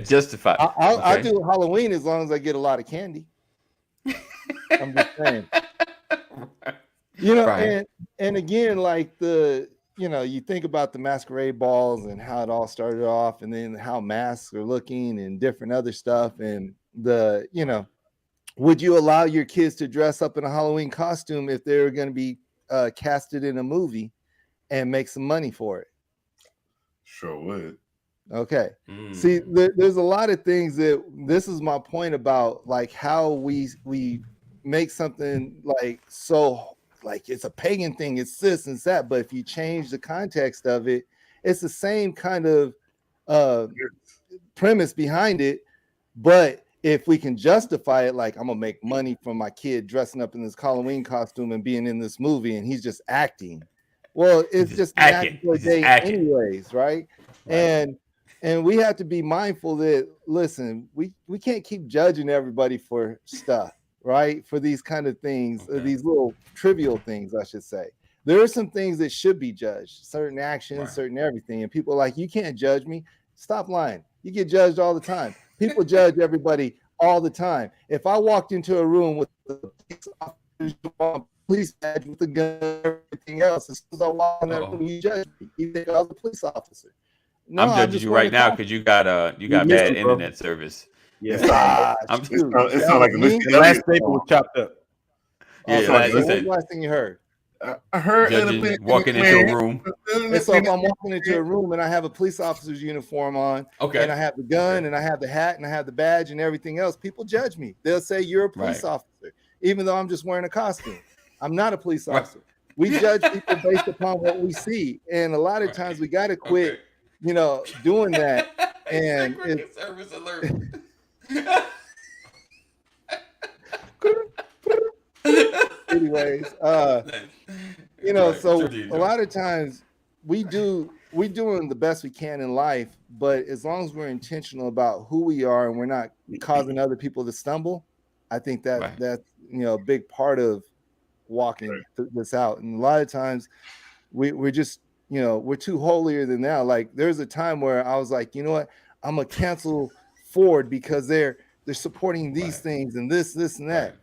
Justify. I'll do Halloween as long as I get a lot of candy. I'm just saying, and again, like you think about the masquerade balls and how it all started off, and then how masks are looking and different other stuff, and would you allow your kids to dress up in a Halloween costume if they were going to be casted in a movie and make some money for it? Sure would. Okay. See, there's a lot of things this is my point about, like, how we make something like it's a pagan thing, it's this and that, but if you change the context of it, it's the same kind of premise behind it. But if we can justify it, like, I'm gonna make money from my kid dressing up in this Halloween costume and being in this movie and he's just acting, well, it's just acting anyways, right? And we have to be mindful that, listen, we can't keep judging everybody for stuff, right? For these kind of things, these little trivial things, I should say. There are some things that should be judged, certain actions, certain everything. And people are like, you can't judge me. Stop lying. You get judged all the time. People judge everybody all the time. If I walked into a room with the police badge with a gun and everything else, as soon as I walk in that room, you judge me. You think I was a police officer. No, I'm judging you right now because you got bad internet service. Yeah. It's not like me. The last paper was chopped up. Yeah, So like, what was the last thing you heard? I heard walking into a room. And so if I'm walking into a room and I have a police officer's uniform on, and I have the gun and I have the hat and I have the badge and everything else, people judge me. They'll say you're a police officer, even though I'm just wearing a costume. I'm not a police officer. We judge people based upon what we see, and a lot of times we got to quit, doing that. And it's service alert. anyways, so a lot of times we're doing the best we can in life, but as long as we're intentional about who we are and we're not causing other people to stumble, I think that's a big part of walking this out. And a lot of times we're just we're too holier than thou. Like there's a time where I was like, you know what, I'm gonna cancel Ford because they're supporting these things and this and that.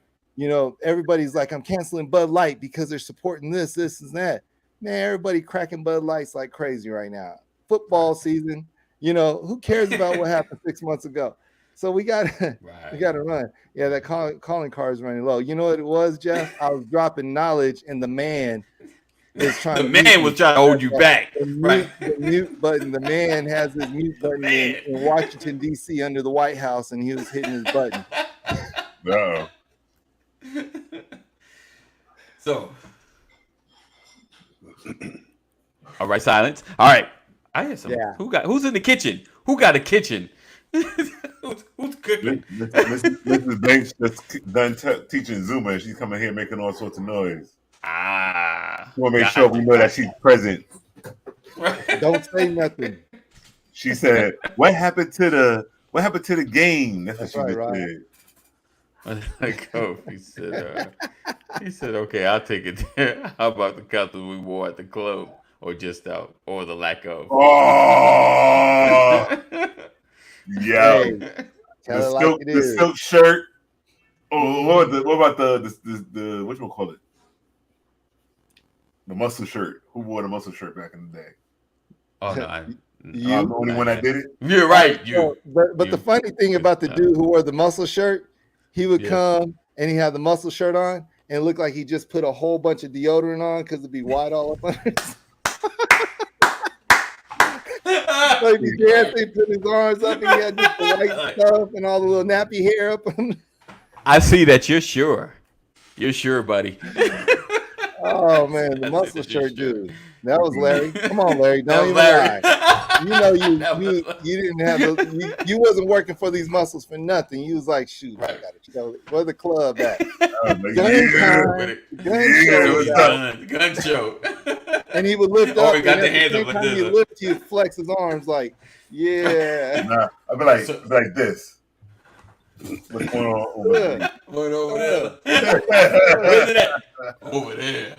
Everybody's like, I'm canceling Bud Light because they're supporting this and that. Man, everybody cracking Bud Lights like crazy right now. Football season, who cares about what happened 6 months ago? So we got to run. Yeah, that calling card is running low. You know what it was, Jeff? I was dropping knowledge, and the man is trying. The man was trying to hold you back. The mute button. The man has his mute button in Washington D.C. under the White House, and he was hitting his button. No. So, all right, silence. All right, I hear some. Yeah. Who's in the kitchen? Who got a kitchen? who's cooking? Mrs. Banks just done teaching Zuma, and she's coming here making all sorts of noise. We want to make sure we know that she's present. Don't say nothing. She said, "What happened to the game?" That's what she said. He said, "Okay, I'll take it there. How about the colors we wore at the club, or just out, or the lack of?" Oh, yeah. The silk shirt. Oh, what about the what you call it? The muscle shirt. Who wore the muscle shirt back in the day? Oh no, I'm the only one that did it. You're right. But the funny thing about the dude who wore the muscle shirt, he would come and he had the muscle shirt on and it looked like he just put a whole bunch of deodorant on because it'd be white all up under his. Like he dancing, put his arms up, and he had just the white stuff and all the little nappy hair up. I see that you're sure. You're sure, buddy. Oh man, the muscle shirt dude. That was Larry. Come on, Larry. Don't even lie. You didn't have you wasn't working for these muscles for nothing. You was like, shoot, I gotta show it. Where's the club at? Gun show. And he would lift up. We got the hands up like this. He would lift, he would flex his arms like, yeah. Nah, I'd be like this. What's going on over there? What over there? Where's it at? Over there.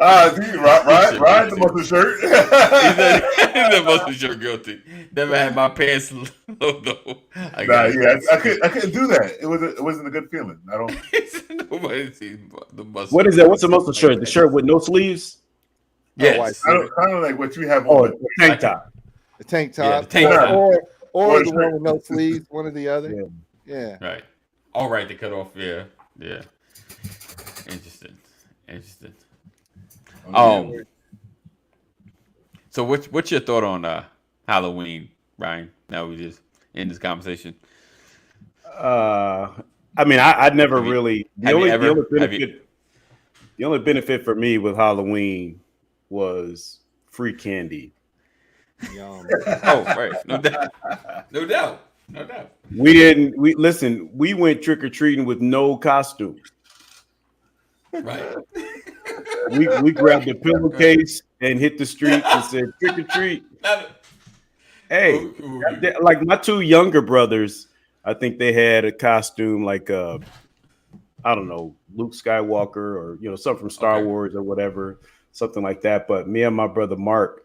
Ride the muscle shirt. He's the muscle shirt guilty. Never had my pants low though. I couldn't do that. It wasn't a good feeling. I don't. Nobody sees the muscle. What is that? What's a muscle shirt? The shirt with no sleeves? Yes. Kind of like what you have on. Oh, tank top. The tank top. Yeah, the tank top. Or the one with no sleeves. One or the other. Yeah. Right. All right to cut off. Yeah. Interesting. So what's your thought on Halloween, Ryan? Now we just end this conversation. I mean, I never really. The only benefit for me with Halloween was free candy. Yum. Oh, right. No doubt. We went trick or treating with no costume. Right. We grabbed a pillowcase and hit the street and said trick or treat. Hey, like my two younger brothers, I think they had a costume like I don't know, Luke Skywalker or something from Star Wars or whatever, something like that. But me and my brother Mark,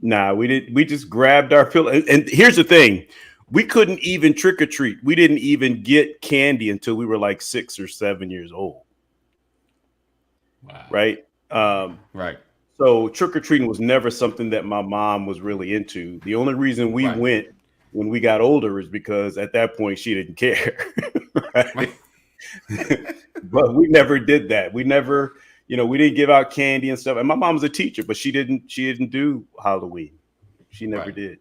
we just grabbed our pillow. And here's the thing: We couldn't even trick or treat. We didn't even get candy until we were like 6 or 7 years old. Wow. Right. Right. So trick or treating was never something that my mom was really into. The only reason we went when we got older is because at that point she didn't care. Right? But we never did that. We never, we didn't give out candy and stuff. And my mom was a teacher, but she didn't do Halloween. She never did.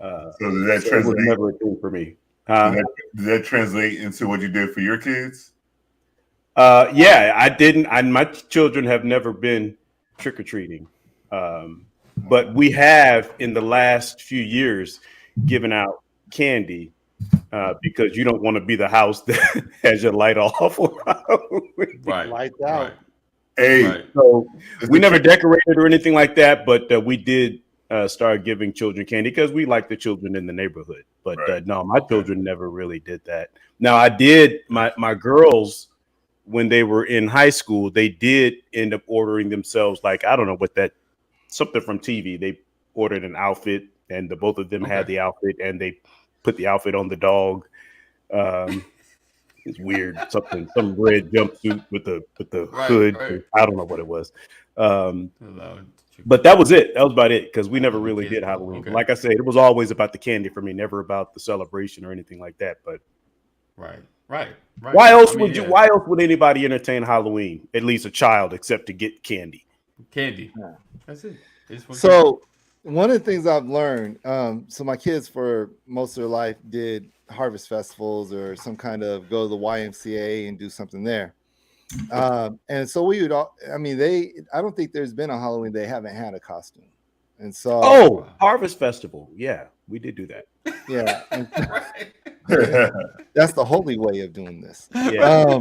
So did that so translate? It was never a thing for me. Did that translate into what you did for your kids? Yeah, I didn't. My children have never been trick-or-treating. But we have in the last few years given out candy because you don't want to be the house that has your light off. Right. Lights out. Right. Hey, so we never decorated or anything like that, but we did start giving children candy because we like the children in the neighborhood. But no, my children never really did that. Now I did. My girls, when they were in high school, they did end up ordering themselves, like, I don't know what something from TV. They ordered an outfit and the both of them had the outfit and they put the outfit on the dog. It's weird. Some red jumpsuit with the hood. Right. I don't know what it was. But that was it. That was about it because we never really did Halloween. Okay. Like I said, it was always about the candy for me, never about the celebration or anything like that. But Right. Why else why else would anybody entertain Halloween? At least a child, except to get candy. Candy. Yeah. That's it. So one of the things I've learned, so my kids for most of their life did harvest festivals or some kind of go to the YMCA and do something there. And so we would I don't think there's been a Halloween they haven't had a costume. And so Harvest Festival. Yeah, we did do that. Yeah. That's the holy way of doing this. Yeah.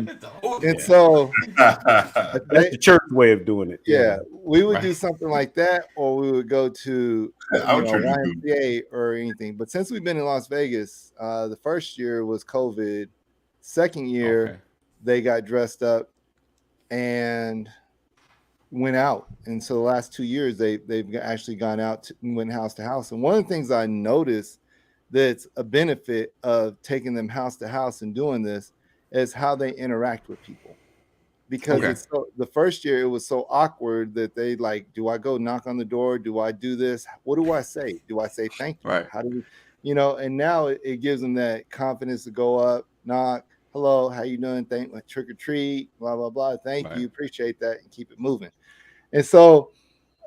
And so that's the church way of doing it. Yeah, we would do something like that, or we would go to YMCA or anything. But since we've been in Las Vegas, the first year was COVID. Second year, they got dressed up and went out. And so the last 2 years, they've actually gone out and went house to house. And one of the things I noticed that's a benefit of taking them house to house and doing this is how they interact with people. Because the first year it was so awkward that they like, do I go knock on the door? Do I do this? What do I say? Do I say thank you? Right. How do we, and now it gives them that confidence to go up, knock, hello, how you doing? Trick or treat, blah, blah, blah. Thank you. Appreciate that and keep it moving. And so,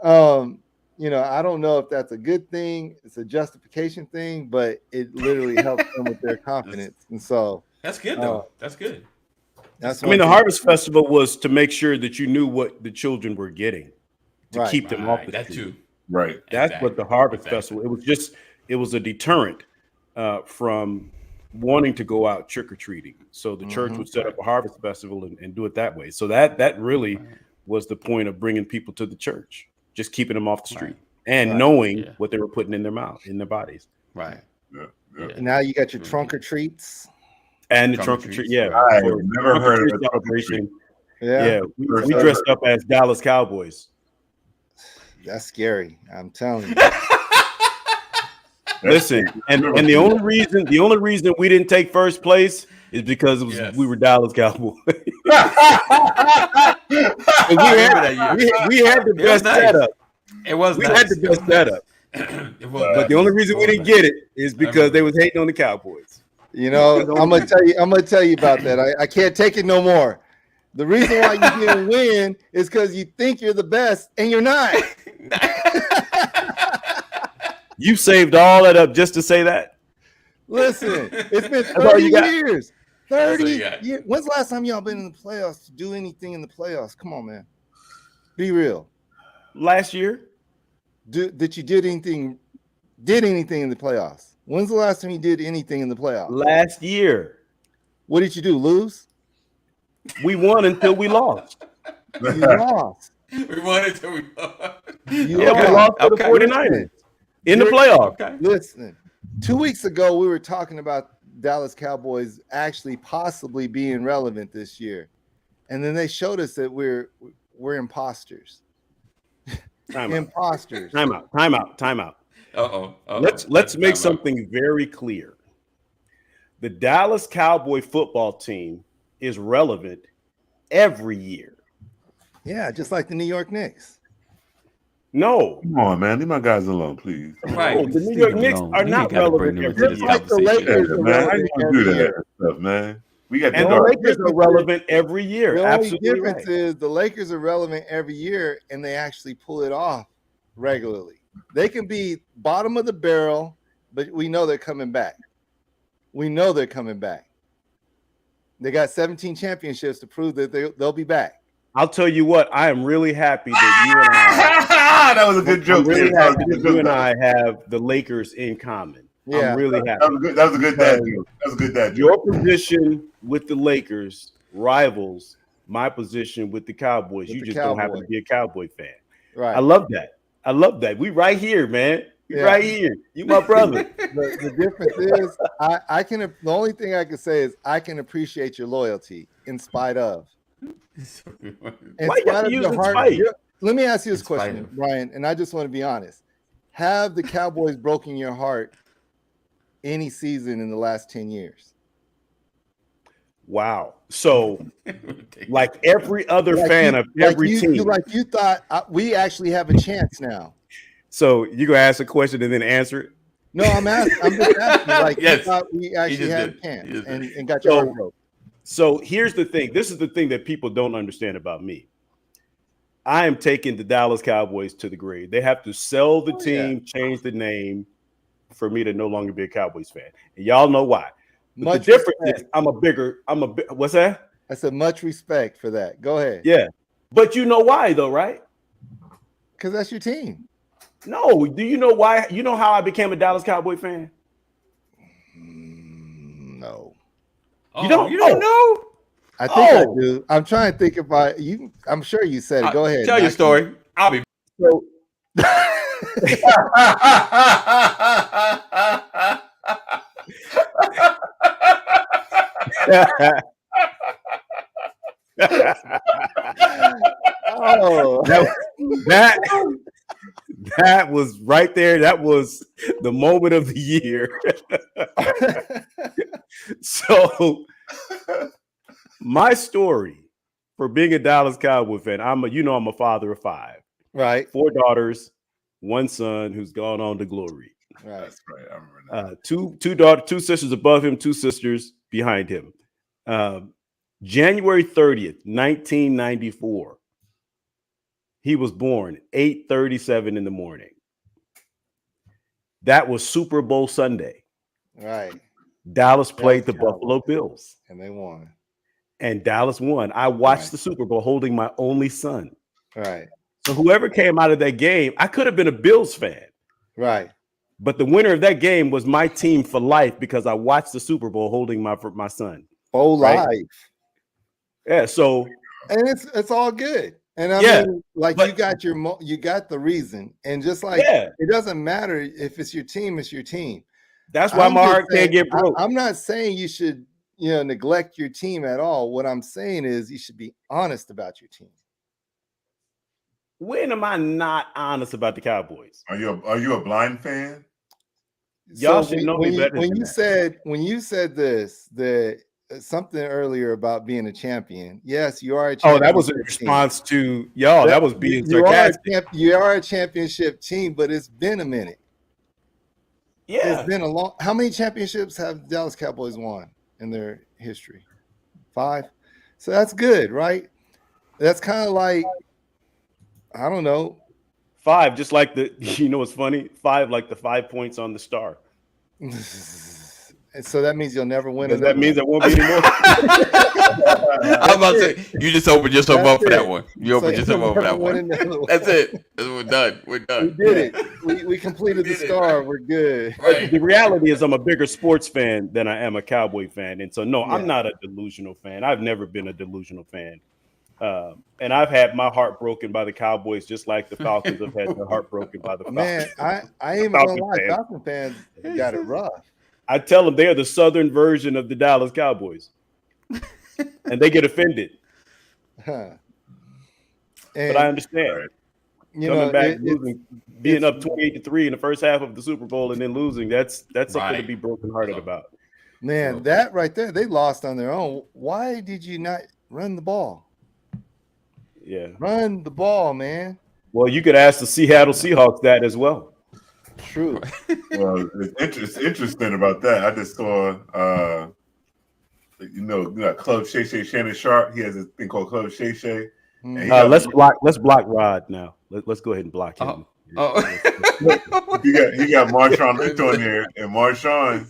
I don't know if that's a good thing. It's a justification thing, but it literally helps them with their confidence. And so that's good though. That's good. The Harvest Festival was to make sure that you knew what the children were getting to keep them off the street. Too. Right. That's what the Harvest Festival. It was a deterrent from wanting to go out trick or treating. So the church would set up a Harvest Festival and do it that way. So that really was the point of bringing people to the church, just keeping them off the street and knowing what they were putting in their mouth, in their bodies. Right. And now you got your trunk or treats. And the trunk or treat, I've never heard of a celebration. Yeah, we dressed up as Dallas Cowboys. That's scary. I'm telling you. Listen, and the only reason we didn't take first place is because we were Dallas Cowboys. we had the best setup. It was. We had the best setup. But the only reason we didn't get it is because they was hating on the Cowboys. I'm gonna tell you about that. I can't take it no more. The reason why you didn't win is because you think you're the best and you're not. You saved all that up just to say that. Listen, it's been 30 years. 30 years. When's the last time y'all been in the playoffs to do anything in the playoffs? Come on, man. Be real. Last year. Did you did anything in the playoffs? When's the last time you did anything in the playoffs? Last year. What did you do? Lose? We won until we lost. You lost. We won until we lost. We lost to the 49ers in the playoff. Okay. Listen, 2 weeks ago, we were talking about Dallas Cowboys actually possibly being relevant this year. And then they showed us that we're imposters. Imposters. Time out. Uh-oh. Let's make something very clear. The Dallas Cowboy football team is relevant every year. Yeah, just like the New York Knicks. No. Come on, man. Leave my guys alone, please. Right. No, the New York Knicks are not relevant every Just year. like the Lakers are Man, I relevant don't every do that year. stuff, man. We got And the the dark. Lakers are relevant every year. The only Absolutely difference right. is the Lakers are relevant every year, and they actually pull it off regularly. They can be bottom of the barrel, but we know they're coming back. We know they're coming back. They got 17 championships to prove that they'll be back. I'll tell you what, I am really happy that you and I That was a good joke. I'm really That was happy a good that you joke. and I have the Lakers in common. Yeah. I'm really That happy. was a good dad joke. That was a good dad joke. Your position with the Lakers rivals my position with the Cowboys. With You the just don't happen to Cowboys. be a Cowboy fan. Right. I love that. I love that. We right here, man. We Yeah. right here. You my brother. The difference is I can the only thing I can say is I can appreciate your loyalty in spite of. In Why you have spite to of use your in heart. spite? Let me ask you this In spite question, of. Brian, and I just want to be honest. Have the Cowboys broken your heart any season in the last 10 years? Wow. So, like every other Like fan you- of every team. you thought we actually have a chance now. So you gonna ask a question and then answer it? No, I'm just asking. Like Yes. you thought we actually just had a did. chance He just did. and got your So- heart broke. So here's the thing. This is the thing that people don't understand about me. I am taking the Dallas Cowboys to the grave. They have to sell the team, change the name for me to no longer be a Cowboys fan. And y'all know why. But the difference is what's that? I said much respect for that. Go ahead. Yeah. But you know why though, right? Because that's your team. No. Do you know why? You know how I became a Dallas Cowboy fan? No. You don't know? I think I Oh. do. I'm trying to think if I'm sure you said it. Go ahead. Tell your story. I'll be. So Oh, that was right there. That was the moment of the year. So my story for being a Dallas Cowboy fan, I'm a father of 5, right. 4 daughters, 1 son who's gone on to glory. Right. That's right. I remember that. Two sisters above him, 2 sisters behind him. January 30th, 1994. He was born 8:37 in the morning. That was Super Bowl Sunday. Right. Dallas played the Cowboys. Buffalo Bills, And they won. and Dallas won. I watched Right. the Super Bowl holding my only son. Right. So whoever came out of that game, I could have been a Bills fan, Right. but the winner of that game was my team for life because I watched the Super Bowl holding my son. Whole Right. life. Yeah, so And it's all good. And I Yeah, mean, like but- you got the reason. And just like yeah, it doesn't matter if it's your team, it's your team. that's why I'm my just heart saying- can't get broke. I'm not saying you should, neglect your team at all. What I'm saying is you should be honest about your team. When am I not honest about the Cowboys? Are you a blind fan? Y'all should know me better when than you that. said this, that something earlier about being a champion. Yes, you are a champion. Oh, that was in response to y'all. That was being sarcastic. You are a championship team, but it's been a minute. Yeah, It's been a long. How many championships have the Dallas Cowboys won in their history? 5. So that's good, right? That's kind of like, I don't know. 5, just like what's funny? 5, like the 5 points on the star. And so that means you'll never win. Does that another mean there won't be anymore? I was about to say, you just opened yourself That's up for that it. one. You opened So yourself you'll up for never that win one. another one. That's it. We're done. We're We done. did it. We completed the We did it. star. We're good. Right. The reality is I'm a bigger sports fan than I am a Cowboy fan. And so, no, Yeah. I'm not a delusional fan. I've never been a delusional fan. And I've had my heart broken by the Cowboys, just like the Falcons have had their heart broken by the Falcons. Man, I ain't even gonna Falcon lie. fan. Falcon fans got it rough. I tell them they are the Southern version of the Dallas Cowboys. And they get offended. Huh. But I understand. Coming back, losing, being up 28-3 in the first half of the Super Bowl and then losing, that's something to Right. be brokenhearted about. Man, that right there, they lost on their own. Why did you not run the ball? Yeah. Run the ball, man. Well, you could ask the Seattle Seahawks that as well. True. Well, it's interesting about that. I just saw, Club Shay Shay Shannon Sharp. He has a thing called Club Shay Shay. Let's block Rod now. Let's go ahead and block him. He got Marshawn Lynch on there, and Marshawn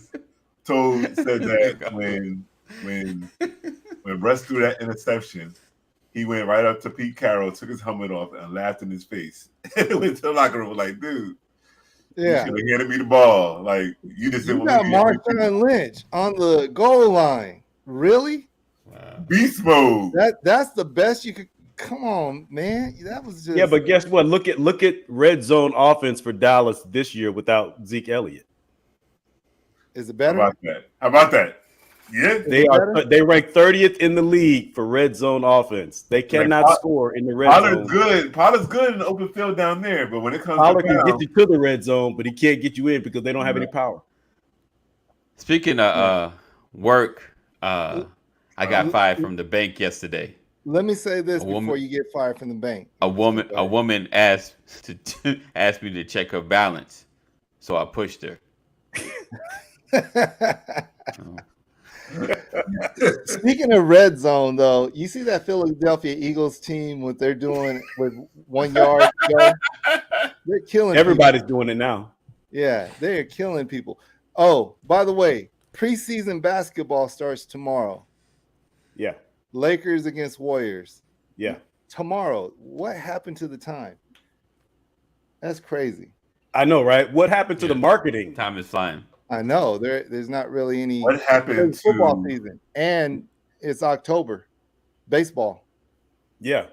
said that when Russ threw that interception, he went right up to Pete Carroll, took his helmet off, and laughed in his face. And went to the locker room like, dude, you should have handed me the ball. Like, you just didn't got Marshawn Lynch on the goal line. Really? Wow. Beast mode. That's the best you could. Come on, man. That was just. Yeah, but guess what? Look at red zone offense for Dallas this year without Zeke Elliott. Is it better? How about that? Yeah, they rank 30th in the league for red zone offense. They cannot score in the red zone. Pollard's good in the open field down there, but when it comes Pollard can get you to the red zone, but he can't get you in because they don't have any power. Speaking of work, I got fired from the bank yesterday. Let me say this before you get fired from the bank. A woman asked me to check her balance, so I pushed her. Speaking of red zone, though, you see that Philadelphia Eagles team, what they're doing with 1 yard go? They're killing everybody's people. doing it now. Yeah, they're killing people. Oh, by the way, preseason basketball starts tomorrow. Yeah. Lakers against Warriors. Yeah. Tomorrow. What happened to the time? That's crazy. I know, right? What happened to the marketing? Time is flying. I know. There's not really any. What happened to football season? And it's October. Baseball. Yeah.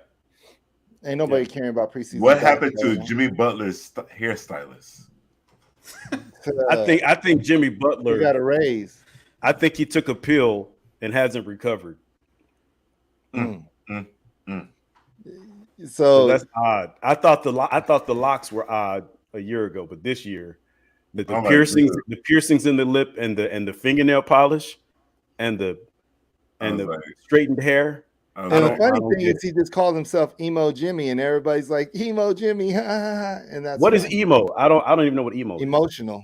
Ain't nobody caring about preseason. What happened to Jimmy Butler's hairstylist? I think Jimmy Butler got a raise. I think he took a pill and hasn't recovered. So that's odd. I thought the locks were odd a year ago, but this year the piercings in the lip and the fingernail polish and the straightened hair. And the funny thing is, he just called himself Emo Jimmy, and everybody's like, "Emo Jimmy," and that's what is emo? I don't even know what emo is. Emotional.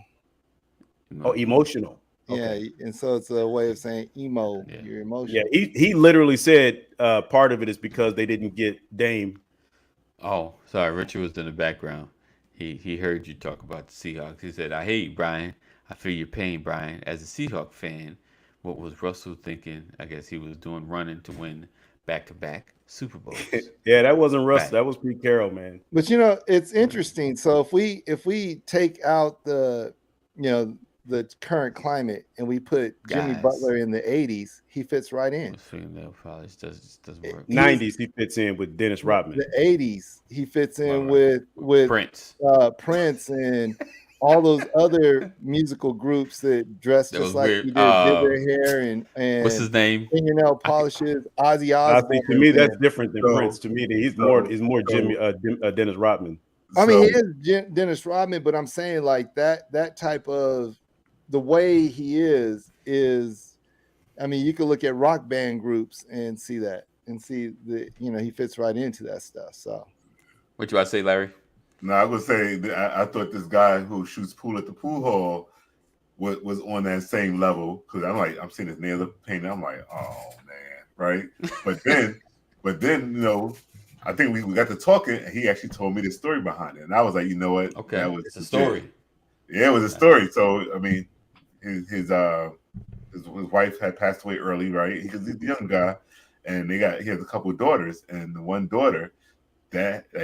Oh, emotional. Okay. Yeah, and so it's a way of saying emo. Yeah. You're emotional. Yeah, he literally said part of it is because they didn't get Dame. Oh, sorry, Richard was in the background. He heard you talk about the Seahawks. He said, "I hear you, Brian. I feel your pain, Brian. As a Seahawk fan, what was Russell thinking? I guess he was running to win back-to-back Super Bowls." Yeah, that wasn't Russ. That was Pete Carroll, man. But it's interesting. So if we take out the current climate and we put Jimmy Butler in the 80s, he fits right in. Fingernail polish doesn't work. 90s, he fits in with Dennis Rodman. The 80s, he fits in with Prince, and all those other musical groups that dress just like he did their hair and what's his name? Fingernail polishes. Ozzy Osbourne. I think to me that's different than Prince. To me, he's more Jimmy Dennis Rodman. I mean, he is Dennis Rodman, but I'm saying like that type of the way he is. I mean, you could look at rock band groups and see that and see he fits right into that stuff. So, what you about to say, Larry? No, I would say I thought this guy who shoots pool at the pool hall was on that same level because I'm seeing his nails painted. I'm like, oh man, right? But then I think we got to talking, and he actually told me the story behind it, and I was like, you know what? Okay, that was it's a story. Yeah, it was a story. So I mean, his wife had passed away early, right? He's a young guy, and he has a couple of daughters, and the one daughter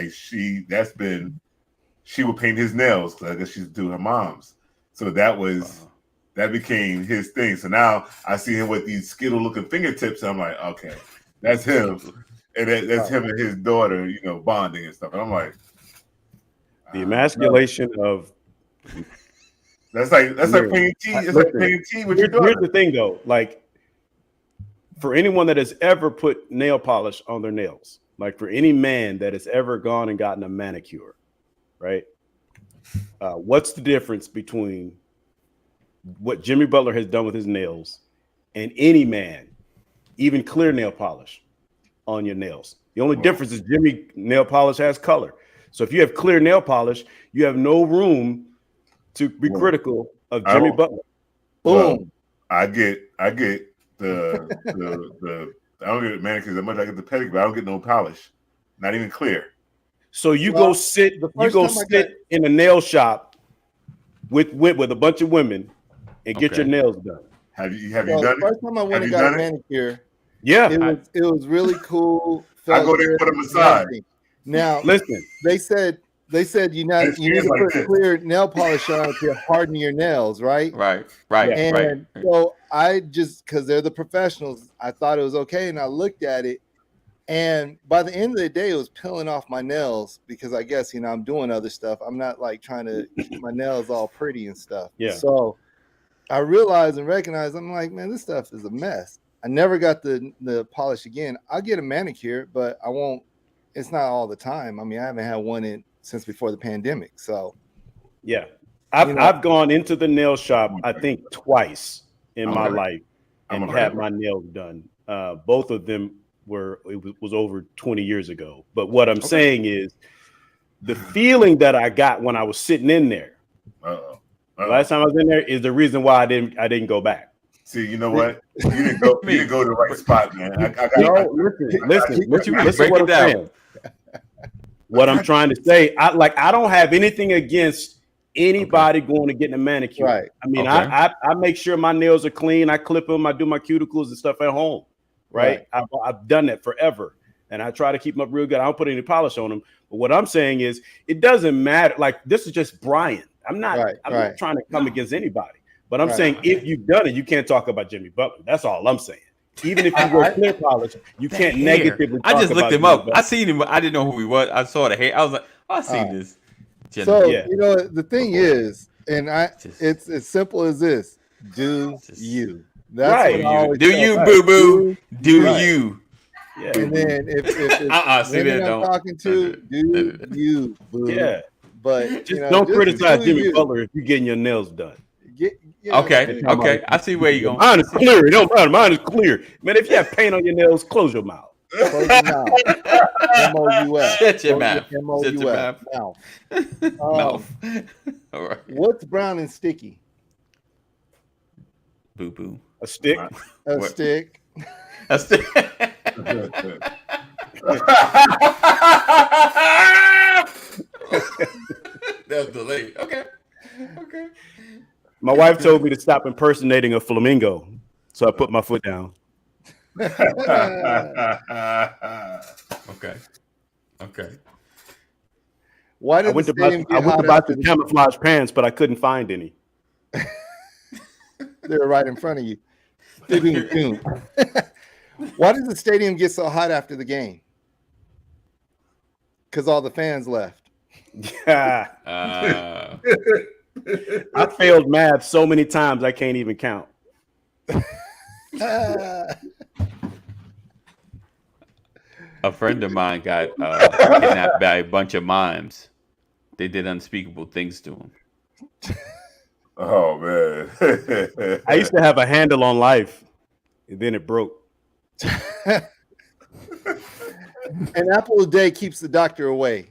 she would paint his nails because I guess she's doing her mom's. So that became his thing. So now I see him with these Skittle looking fingertips, and I'm like, okay, that's him. And that's him and his daughter, bonding and stuff. And I'm like, the emasculation of that's like playing tea. It's like playing tea with your daughter. Here's the thing, though. Like, for anyone that has ever put nail polish on their nails, like for any man that has ever gone and gotten a manicure, right? What's the difference between what Jimmy Butler has done with his nails, and any man, even clear nail polish on your nails. The only difference is Jimmy nail polish has color. So if you have clear nail polish, you have no room to be critical of Jimmy Butler. Boom. I get the I don't get manicures that much. I get the pedicure, but I don't get no polish. Not even clear. So you go sit in a nail shop with a bunch of women and get your nails done. Have you done it? The first time I went and got a manicure, yeah, it was really cool. I go there for the massage. Now, listen, they said you need to put clear nail polish on to harden your nails, right? Right. And so I just, because they're the professionals, I thought it was okay, and I looked at it, and by the end of the day, it was peeling off my nails because I guess I'm doing other stuff. I'm not like trying to keep my nails all pretty and stuff. Yeah. So I realized and recognized, I'm like, man, this stuff is a mess. I never got the polish again. I'll get a manicure, but I won't. It's not all the time. I mean, I haven't had one since before the pandemic. So, yeah, I've gone into the nail shop I think twice in my life and had my nails done. Both of them was over 20 years ago. But what I'm saying is the feeling that I got when I was sitting in there. Last time I was in there is the reason why I didn't go back. See, you know what? You didn't go to the right spot, man. Listen, what I'm saying. What I'm trying to say, I don't have anything against anybody going to get a manicure. Right. I mean, I make sure my nails are clean. I clip them. I do my cuticles and stuff at home. Right. I've done that forever, and I try to keep them up real good. I don't put any polish on them. But what I'm saying is, it doesn't matter. Like, this is just Brian. I'm not trying to come against anybody. But I'm saying if you've done it, you can't talk about Jimmy Butler. That's all I'm saying. Even if you wear clear polish, you can't negatively talk I just looked him Jimmy up. Butler. I seen him. I didn't know who he was. I saw the hair. I was like, I seen this. So the thing is, and it's as simple as this: do you? That's what I always do tell you, them. boo boo? Do you? Yeah. And then if women I'm talking to, do you, boo? Yeah. But just don't criticize Jimmy Butler if you're getting your nails done. Okay. I see where you're going. Mine is clear. It don't matter. Mine is clear. Man, if you have paint on your nails, close your mouth. Close your mouth. M-O-U-S. Shut your mouth. M-O-U-S. Mouth. Mouth. All right. What's brown and sticky? Boo boo. A stick. A stick. A stick. That's delayed. Okay. My wife told me to stop impersonating a flamingo, so I put my foot down. Okay. Why did I went to buy some camouflage pants, but I couldn't find any. They were right in front of you. Why did the stadium get so hot after the game? Because all the fans left. Yeah. I failed math so many times I can't even count. A friend of mine got kidnapped by a bunch of mimes. They did unspeakable things to him. Oh man! I used to have a handle on life, and then it broke. An apple a day keeps the doctor away.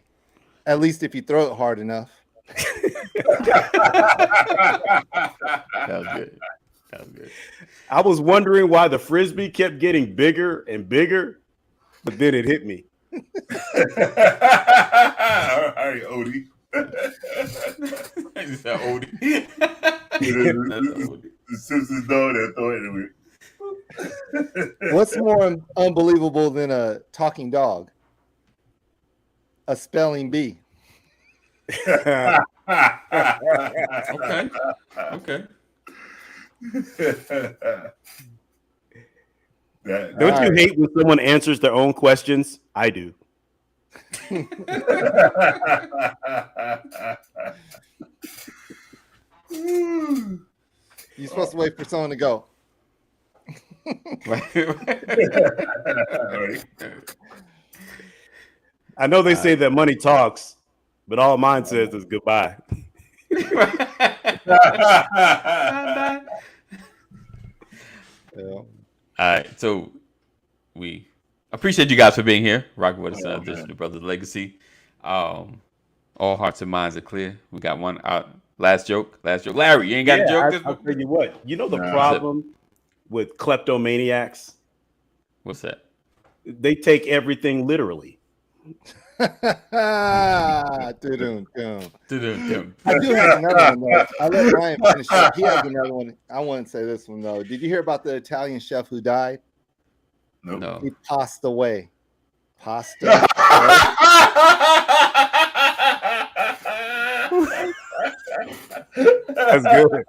At least if you throw it hard enough. That was good. I was wondering why the frisbee kept getting bigger and bigger, but then it hit me. All right, Odie. Is that Odie? The Simpsons dog that throw it anyway. What's more unbelievable than a talking dog? A spelling bee. Okay. Don't you hate when someone answers their own questions? I do. You're supposed to wait for someone to go. I know they say that money talks, but all mine says is goodbye. All right, so we appreciate you guys for being here, rocking with us in addition to Brothers Legacy. All hearts and minds are clear. We got one out. Last joke. Larry, you ain't got a joke? I'll tell you what. You know the problem with kleptomaniacs? What's that? They take everything literally. I do have another one though. I'll let Ryan finish up. He has another one. I want to say this one though. Did you hear about the Italian chef who died? Nope. No. He passed away. Pasta. That's good.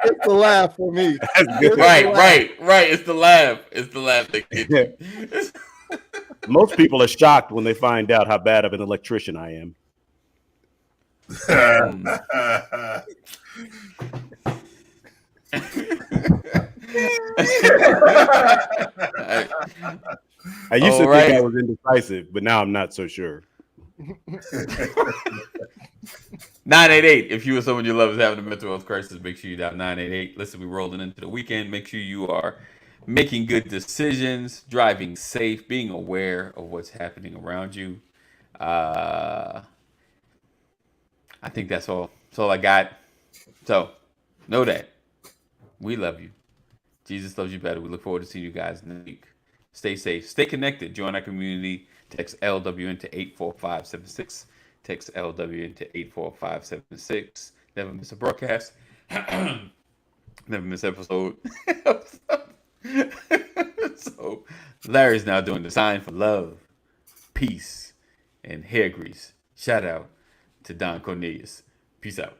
It's the laugh for me. That's good. Right. It's the laugh. That gets you. Most people are shocked when they find out how bad of an electrician I am. I used to think I was indecisive, but now I'm not so sure. 988. If you or someone you love is having a mental health crisis, make sure you dial 988. Listen, we're rolling into the weekend. Make sure you are making good decisions, driving safe, being aware of what's happening around you. I think that's all. That's all I got. So know that we love you. Jesus loves you better. We look forward to seeing you guys next week. Stay safe. Stay connected. Join our community. Text LW into 84576. Text LW into 84576. Never miss a broadcast. Never miss an episode. So Larry's now doing the sign for love, peace, and hair grease. Shout out to Don Cornelius. Peace out.